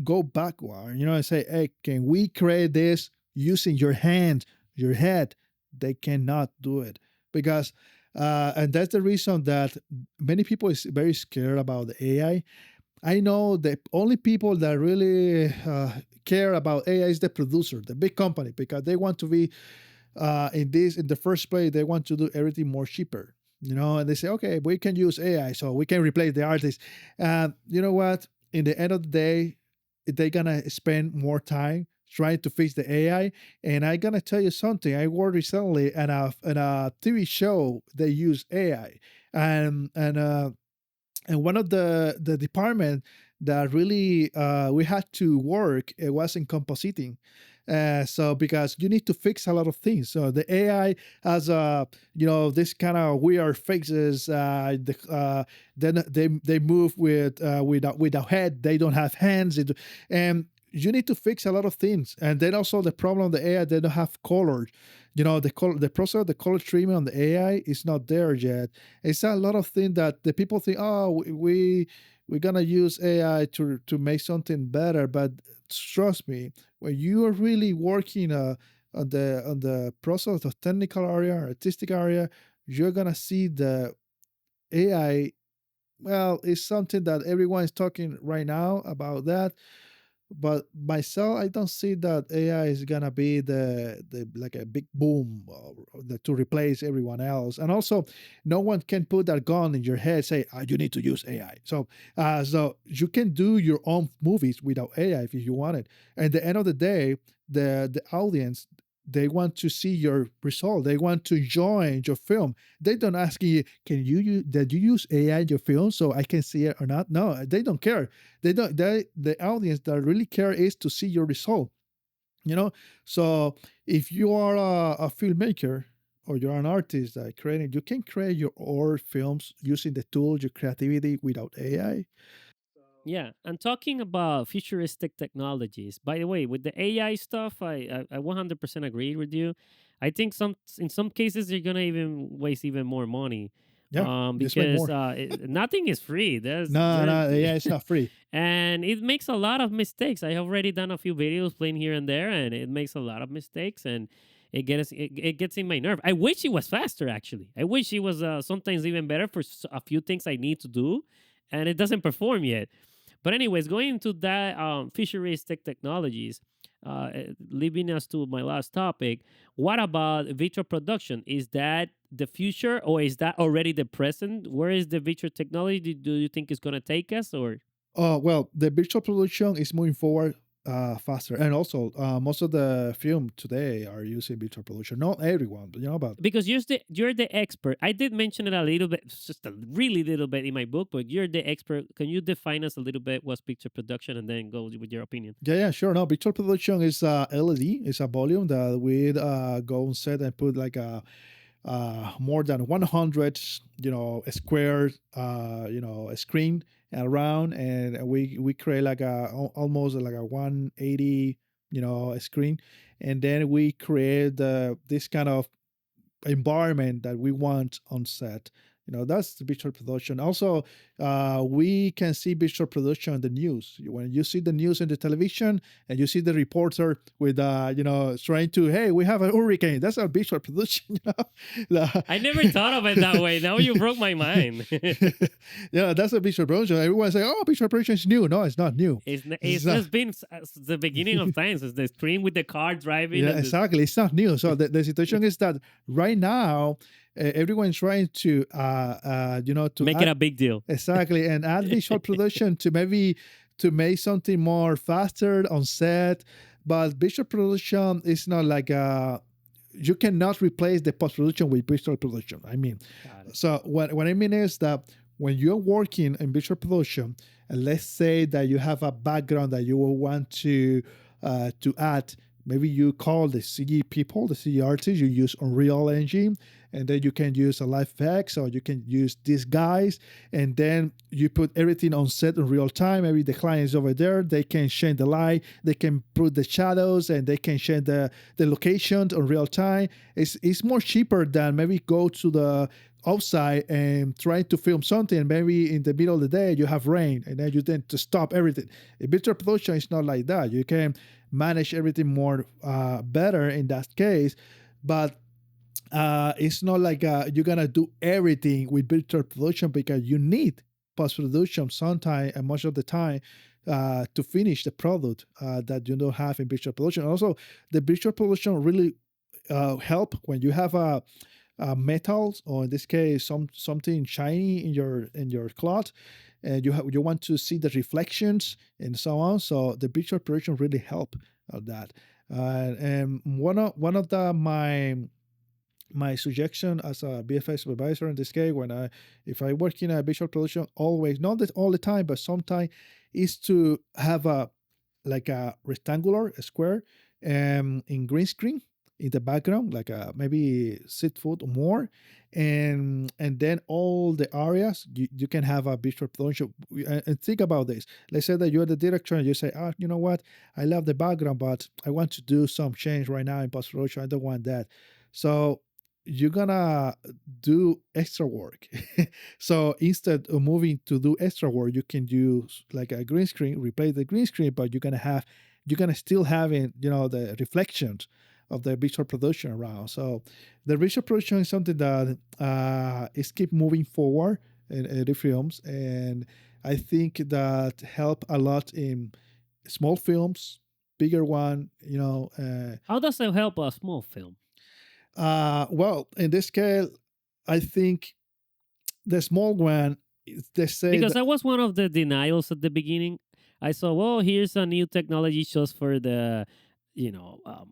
go backward, and say, hey, can we create this using your hand, your head? They cannot do it because and that's the reason that many people is very scared about the AI. I know the only people that really care about AI is the producer, the big company, because they want to be in the first place. They want to do everything more cheaper, and they say, okay, we can use AI, so we can replace the artist. You know what? In the end of the day, they're gonna spend more time trying to fix the AI. And I gonna tell you something. I worked recently in a TV show. They use AI, and And one of the department that really we had to work, it was in compositing. So because you need to fix a lot of things, so the AI has this kind of weird faces. Then they move without head. They don't have hands. And you need to fix a lot of things. And then also the problem of the AI, they don't have color. The process of the color treatment on the AI is not there yet. It's a lot of things that the people think, oh, we're gonna use AI to make something better. But trust me, when you are really working on the process of technical area, artistic area, you're gonna see the AI. Well, it's something that everyone is talking right now about that, but myself, I don't see that AI is gonna be the like a big boom to replace everyone else. And also, no one can put that gun in your head, say, you need to use AI. So you can do your own movies without AI if you want it. At the end of the day, the audience, they want to see your result. They want to join your film. They don't ask you, can you use, did you use AI in your film so I can see it or not? No, they don't care. They don't. The audience that really care is to see your result. You know. So if you are a filmmaker or you're an artist that creating, you can create your own films using the tools, your creativity without AI. Yeah, and talking about futuristic technologies. By the way, with the AI stuff, I 100% agree with you. I think in some cases you're gonna even waste even more money, Yeah, just make because more. nothing is free. No, no, AI is not free. and it makes a lot of mistakes. I have already done a few videos playing here and there, and it makes a lot of mistakes, and it gets in my nerve. I wish it was faster. Actually, I wish it was sometimes even better for a few things I need to do, and it doesn't perform yet. But anyways, going into that futuristic technologies, leading us to my last topic. What about virtual production? Is that the future, or is that already the present? Where is the virtual technology? Do you think it's going to take us, or Oh well, the virtual production is moving forward faster, and also most of the film today are using virtual production. Not everyone, but but because you're the expert? I did mention it a little bit, just a really little bit in my book, but you're the expert. Can you define us a little bit what's picture production, and then go with your opinion? yeah, yeah, sure. No, virtual production is LED. It's a volume that we go on set and put like a more than 100 square a screen around, and we create like almost like a 180 a screen, and then we create this kind of environment that we want on set. That's the visual production. Also, we can see visual production in the news. When you see the news in the television and you see the reporter with trying to, hey, we have a hurricane, that's our visual production. I never thought of it that way. Now you broke my mind. Yeah, that's a visual production. Everyone say, oh, visual production is new. No, it's not new. It's It's not. just been since the beginning of time, since the screen with the car driving Yeah, and the exactly. It's not new. So the situation is that right now, everyone's trying to, to make it add a big deal. exactly and add visual production to maybe to make something more faster on set. But visual production is not like you cannot replace the post production with visual production. I mean, Got it. so what I mean is that when you're working in visual production, and let's say that you have a background that you will want to add, maybe you call the CG people, the CG artists, you use Unreal Engine, and then you can use a live FX, or you can use these guys, and then you put everything on set in real time. Maybe the client is over there, they can change the light, they can put the shadows, and they can change the locations in real time. It's more cheaper than maybe go to the outside and trying to film something, and maybe in the middle of the day you have rain, and then you tend to stop everything. A virtual production is not like that. You can manage everything more better in that case, but it's not like you're gonna do everything with virtual production, because you need post production sometime and much of the time to finish the product that you don't have in virtual production. Also, the virtual production really help when you have a metals, or in this case something shiny in your cloth, and you want to see the reflections and so on. So the virtual production really help that. And one of the my my suggestion as a BFX supervisor in this case, when I if I work in a visual production, always not that all the time, but sometimes, is to have a like a rectangular a square in green screen in the background, like maybe 6 foot or more, and then all the areas you can have a visual production. And think about this. Let's say that you're the director and you say, "Ah, you know what? I love the background, but I want to do some change right now in post production. I don't want that." So you're gonna do extra work. So instead of moving to do extra work, you can use like a green screen, replace the green screen, but you're gonna still having the reflections of the visual production around. So the visual production is something that is keep moving forward in the films, and I think that help a lot in small films, bigger one. How does it help a small film? Well, in this case, I think the small one, they say Because that, I was one of the denials at the beginning. I saw, well, here's a new technology just for the,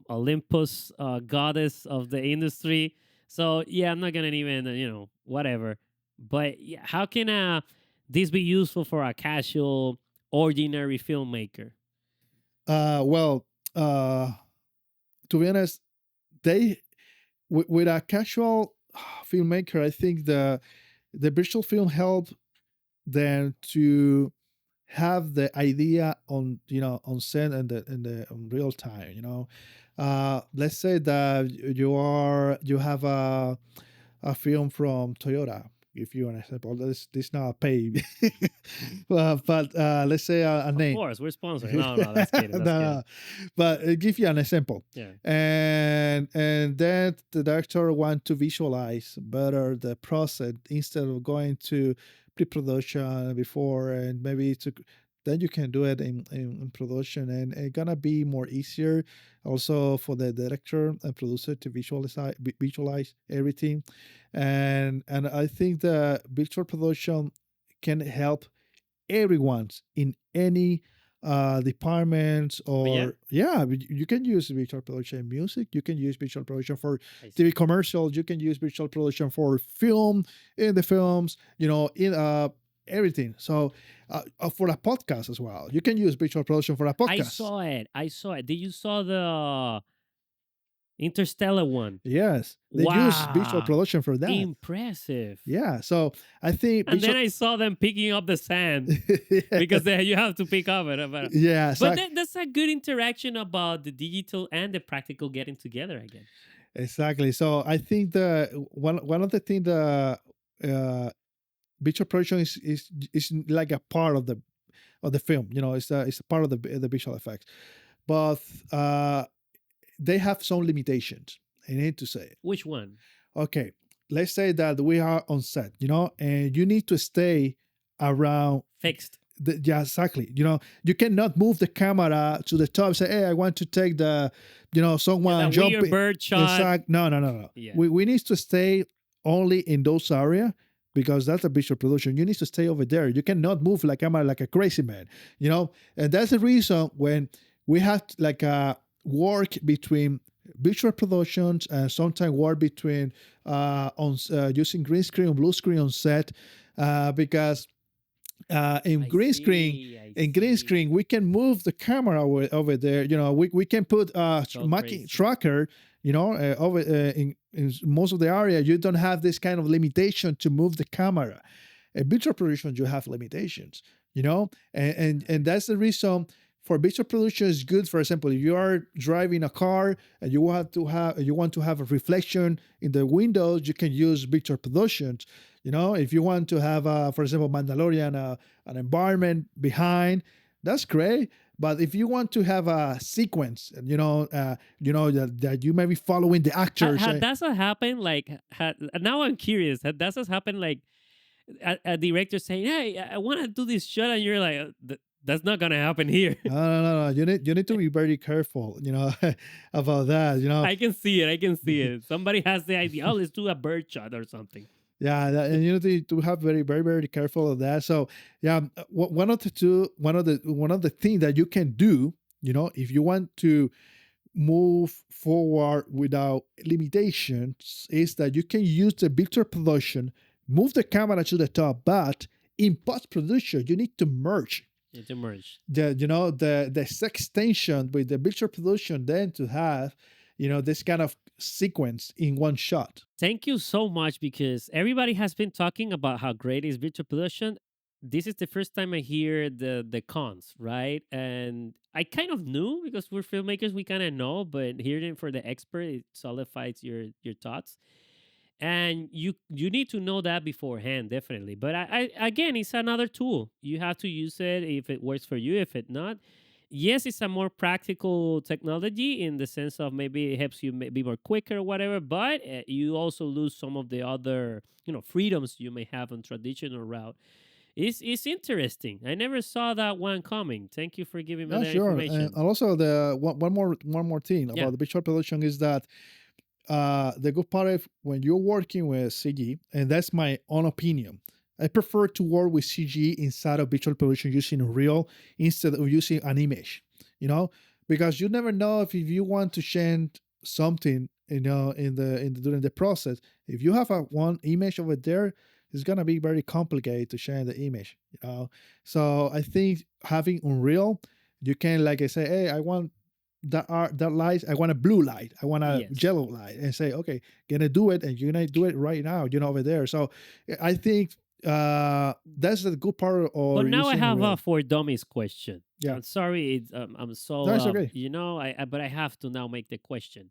Olympus goddess of the industry. So yeah, I'm not gonna even, whatever. But yeah, how can this be useful for a casual, ordinary filmmaker? well, to be honest, they with a casual filmmaker, I think the visual film help them to have the idea on on set and the on real time. Let's say that you have a film from Toyota. If you want to example, this not paid, but let's say a Of name. course, we're sponsoring. No, no, that's kidding. That's kidding. No, but give you an example, Yeah. and then the director want to visualize better the process instead of going to pre-production before, and maybe to then you can do it in production, and it's gonna be more easier also for the director and producer to visualize everything. And I think the visual production can help everyone in any departments. Oh, yeah? Or yeah, you can use visual production in music, you can use visual production for I see. TV commercials, you can use visual production for film, in the films, in everything. So for a podcast as well, you can use visual production for a I podcast. saw it. I saw it. Did you saw the Interstellar one? Yes, they use visual Wow. production for that. Impressive. Yeah, so I think And then visual I saw them picking up the sand because you have to pick up it. yeah, But that's a good interaction about the digital and the practical getting together again. exactly. So I think the one of the things the visual production is like a part of the film. It's a part of the visual effects, but they have some limitations. I need to say, Which one? okay, let's say that we are on set, and you need to stay around. Fixed. Yeah, exactly. You cannot move the camera to the top. Say, hey, I want to take the, someone That jumping. weird bird shot. Exact. No, no, no, no. Yeah. We need to stay only in those areas because that's a visual production. You need to stay over there. You cannot move the camera like a crazy man. And that's the reason when we have like a work between visual productions and sometimes work between on using green screen or blue screen on set because in green screen we can move the camera over there. We can put marking tracker over in most of the area. You don't have this kind of limitation to move the camera. In visual production you have limitations, and that's the reason for visual production is good. For example, if you are driving a car and you want to have a reflection in the windows, you can use visual productions. If you want to have, for example, Mandalorian, an environment behind, that's great. But if you want to have a sequence, that you may be following the actors. Does that happen? Like, now I'm curious. Does that happen? Like, a director saying, "Hey, I want to do this shot," and you're like, "That's not gonna happen here." No. You need to be very careful, about that. I can see it. I can see it. Somebody has the idea. Oh, let's do a bird shot or something. Yeah, and you need to have very, very, very careful of that. So yeah, one of the things that you can do, if you want to move forward without limitations is that you can use the picture production, move the camera to the top, but in post production you need to merge It emerged. the extension with the picture production, then to have this kind of sequence in one shot. Thank you so much because everybody has been talking about how great is virtual production. This is the first time I hear the cons, right? And I kind of knew because we're filmmakers, we kind of know, but hearing it for the expert, it solidifies your thoughts. And you need to know that beforehand, definitely. But I again, it's another tool. You have to use it if it works for you. If it not, yes, it's a more practical technology in the sense of maybe it helps you be more quicker or whatever, but you also lose some of the other freedoms you may have on traditional route. It's interesting. I never saw that one coming. Thank you for giving me Yeah, that sure. And information. also the one more thing Yeah. about the visual production is that the good part of when you're working with CG, and that's my own opinion, I prefer to work with CG inside of visual production using real instead of using an image, you know, because you never know if you want to change something, in the during the process. If you have a one image over there, it's gonna be very complicated to change the image. So I think having Unreal, you can, like I say, hey, I want that light, I want a blue light, I want a Yes. yellow light, and say, okay, gonna do it, and you're gonna do it right now, over there. So I think that's the good part But of now I using have a Unreal. for dummies question. Yeah, I'm sorry, I'm so that's okay. but I have to now make the question.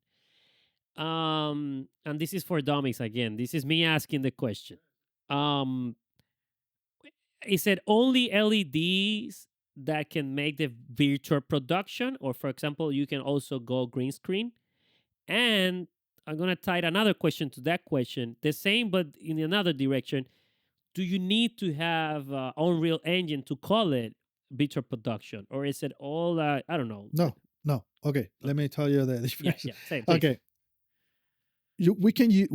And this is for dummies again. This is me asking the question. Um, is it only LEDs that can make the virtual production, or for example, you can also go green screen? And I'm gonna tie another question to that question, the same but in another direction. Do you need to have Unreal Engine to call it virtual production, or is it all I don't know? No, no. Okay, let Okay, me tell you the yeah, difference. yeah. Say it, please. Okay,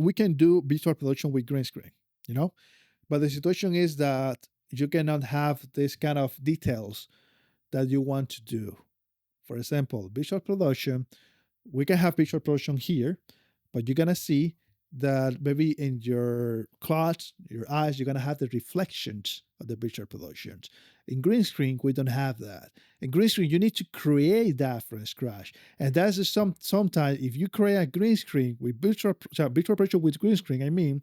we can do visual production with green screen, you know, but the situation is that you cannot have this kind of details that you want to do. For example, visual production, we can have visual production here, but you're gonna see that maybe in your clouds, your eyes, you're gonna have the reflections of the visual productions. In green screen, we don't have that. In green screen, you need to create that from scratch, and that's sometimes if you create a green screen with visual production with green screen, I mean,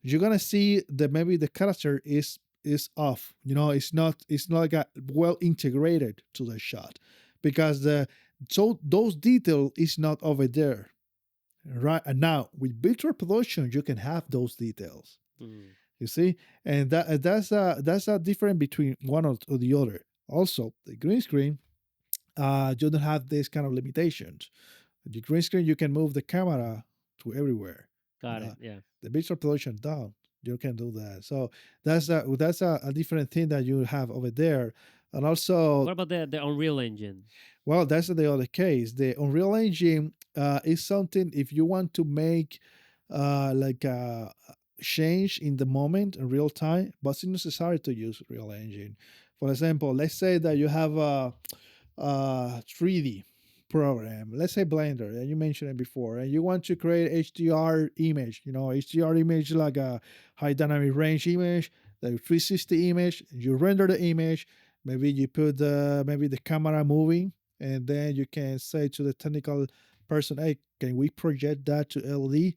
you're gonna see that maybe the character is off. It's not like a well integrated to the shot because those detail is not over there, right? And now with virtual production, you can have those details. Mm, You see, and that's a difference between one or the other. Also, the green screen, you don't have this kind of limitations. The green screen, you can move the camera to everywhere. got Uh, it. Yeah. the visual production, down, you can do that. So that's a different thing that you have over there. And also, What about the Unreal Engine? well, that's the other case. The Unreal Engine is something if you want to make like a change in the moment in real time, but it's necessary to use Real Engine. For example, let's say that you have a 3D program, let's say Blender, and you mentioned it before, and you want to create HDR image, HDR image like a high dynamic range image, the 360 image, you render the image, maybe you put maybe the camera moving, and then you can say to the technical person, hey, can we project that to LED?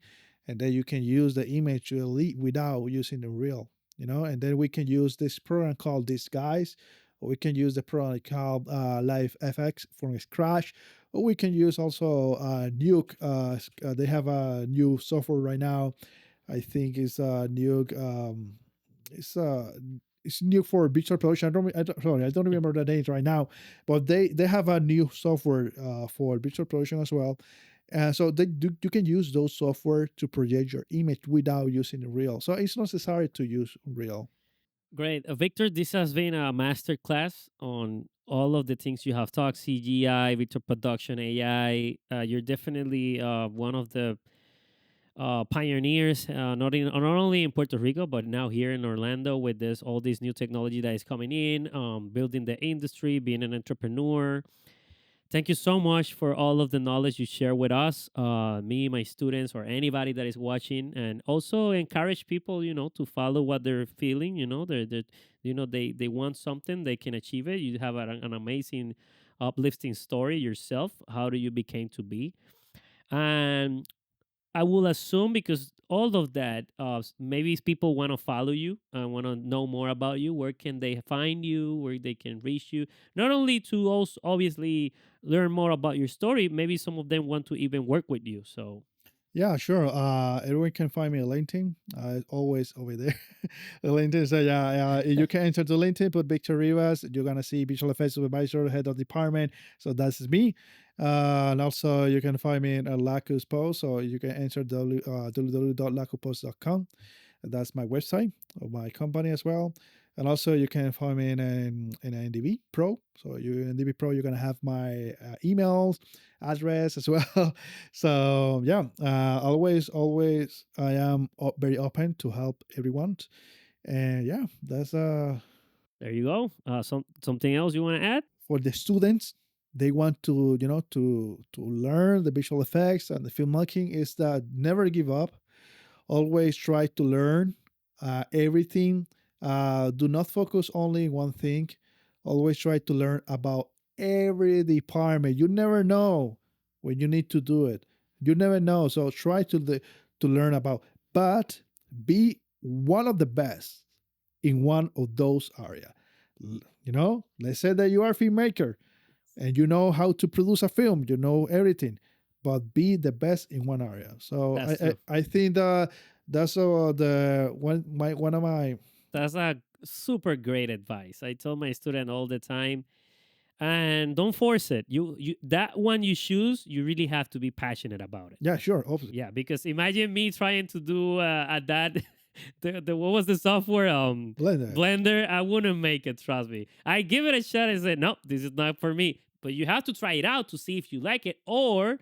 And then you can use the image to LED without using the real, and then we can use this program called Disguise, or we can use the program called Live FX from scratch, or we can use also Nuke. They have a new software right now. I think it's Nuke. It's it's new for visual production. Sorry, I don't remember the names right now, but they have a new software for visual production as well. And so you can use those software to project your image without using Real. So it's necessary to use Real. Great, Victor. This has been a master class on all of the things you have talked: CGI, virtual production, AI. You're definitely one of the pioneers, not only in Puerto Rico but now here in Orlando with this all this new technology that is coming in, building the industry, being an entrepreneur. Thank you so much for all of the knowledge you share with us, me, my students, or anybody that is watching, and also encourage people, to follow what they're feeling. They want something, they can achieve it. You have an amazing, uplifting story yourself. How do you became to be? And I will assume because all of that, maybe people want to follow you and want to know more about you. Where can they find you? Where they can reach you? Not only to also obviously learn more about your story, maybe some of them want to even work with you. So Yeah, sure. Everyone can find me on LinkedIn. Always over there. LinkedIn. So yeah, you can enter the LinkedIn, put Victor Rivas. You're gonna see visual effects supervisor, head of department. So that's me. And also you can find me in Lacus Post. So you can enter www.lacuspost.com. That's my website of my company as well. And also you can find me in NDB Pro. So you in NDB Pro, you're gonna have my emails, address as well. So yeah, always I am very open to help everyone. And yeah, that's there you go. Something else you want to add? for the students. They want to to learn the visual effects and the filmmaking is that never give up. Always try to learn everything. Do not focus only in one thing. Always try to learn about every department. You never know when you need to do it. You never know. So try to learn about, but be one of the best in one of those areas. Let's say that you are a filmmaker and you know how to produce a film, you know everything, but be the best in one area. So That's true. I think that that's the one of my That's a super great advice. I tell my student all the time, and don't force it. You that one you choose, you really have to be passionate about it. yeah, sure, obviously Yeah, because imagine me trying to do at that the what was the software blender. Blender. I wouldn't make it. Trust me. I give it a shot and say no, this is not for me. But you have to try it out to see if you like it, or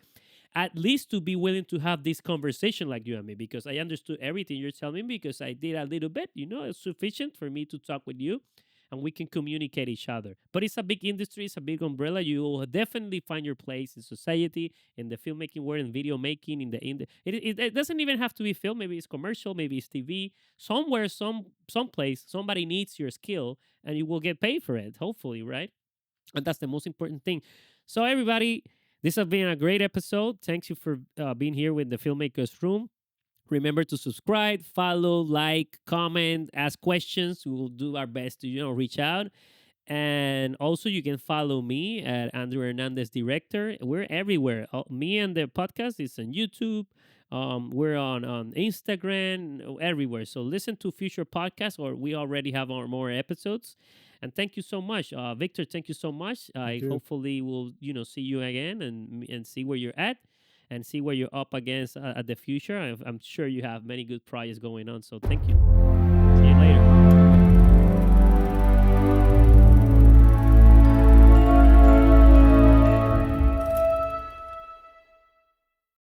at least to be willing to have this conversation like you and me. Because I understood everything you're telling me because I did a little bit. It's sufficient for me to talk with you and we can communicate each other. But it's a big industry, it's a big umbrella. You will definitely find your place in society, in the filmmaking world, in video making, it doesn't even have to be film. Maybe it's commercial, maybe it's TV. Somewhere, someplace, somebody needs your skill, and you will get paid for it. Hopefully, right? And that's the most important thing. So, everybody, this has been a great episode. Thanks you for being here with the Filmmakers Room. Remember to subscribe, follow, like, comment, ask questions. We will do our best to reach out. And also, you can follow me at Andrew Hernández Director. We're everywhere. Me and the podcast is on YouTube. We're on Instagram, everywhere. So listen to future podcasts, or we already have our more episodes. And thank you so much, Victor. Thank you so much. Thank I you. hopefully will see you again and see where you're at and see where you're up against at the future. I'm sure you have many good projects going on. So thank you.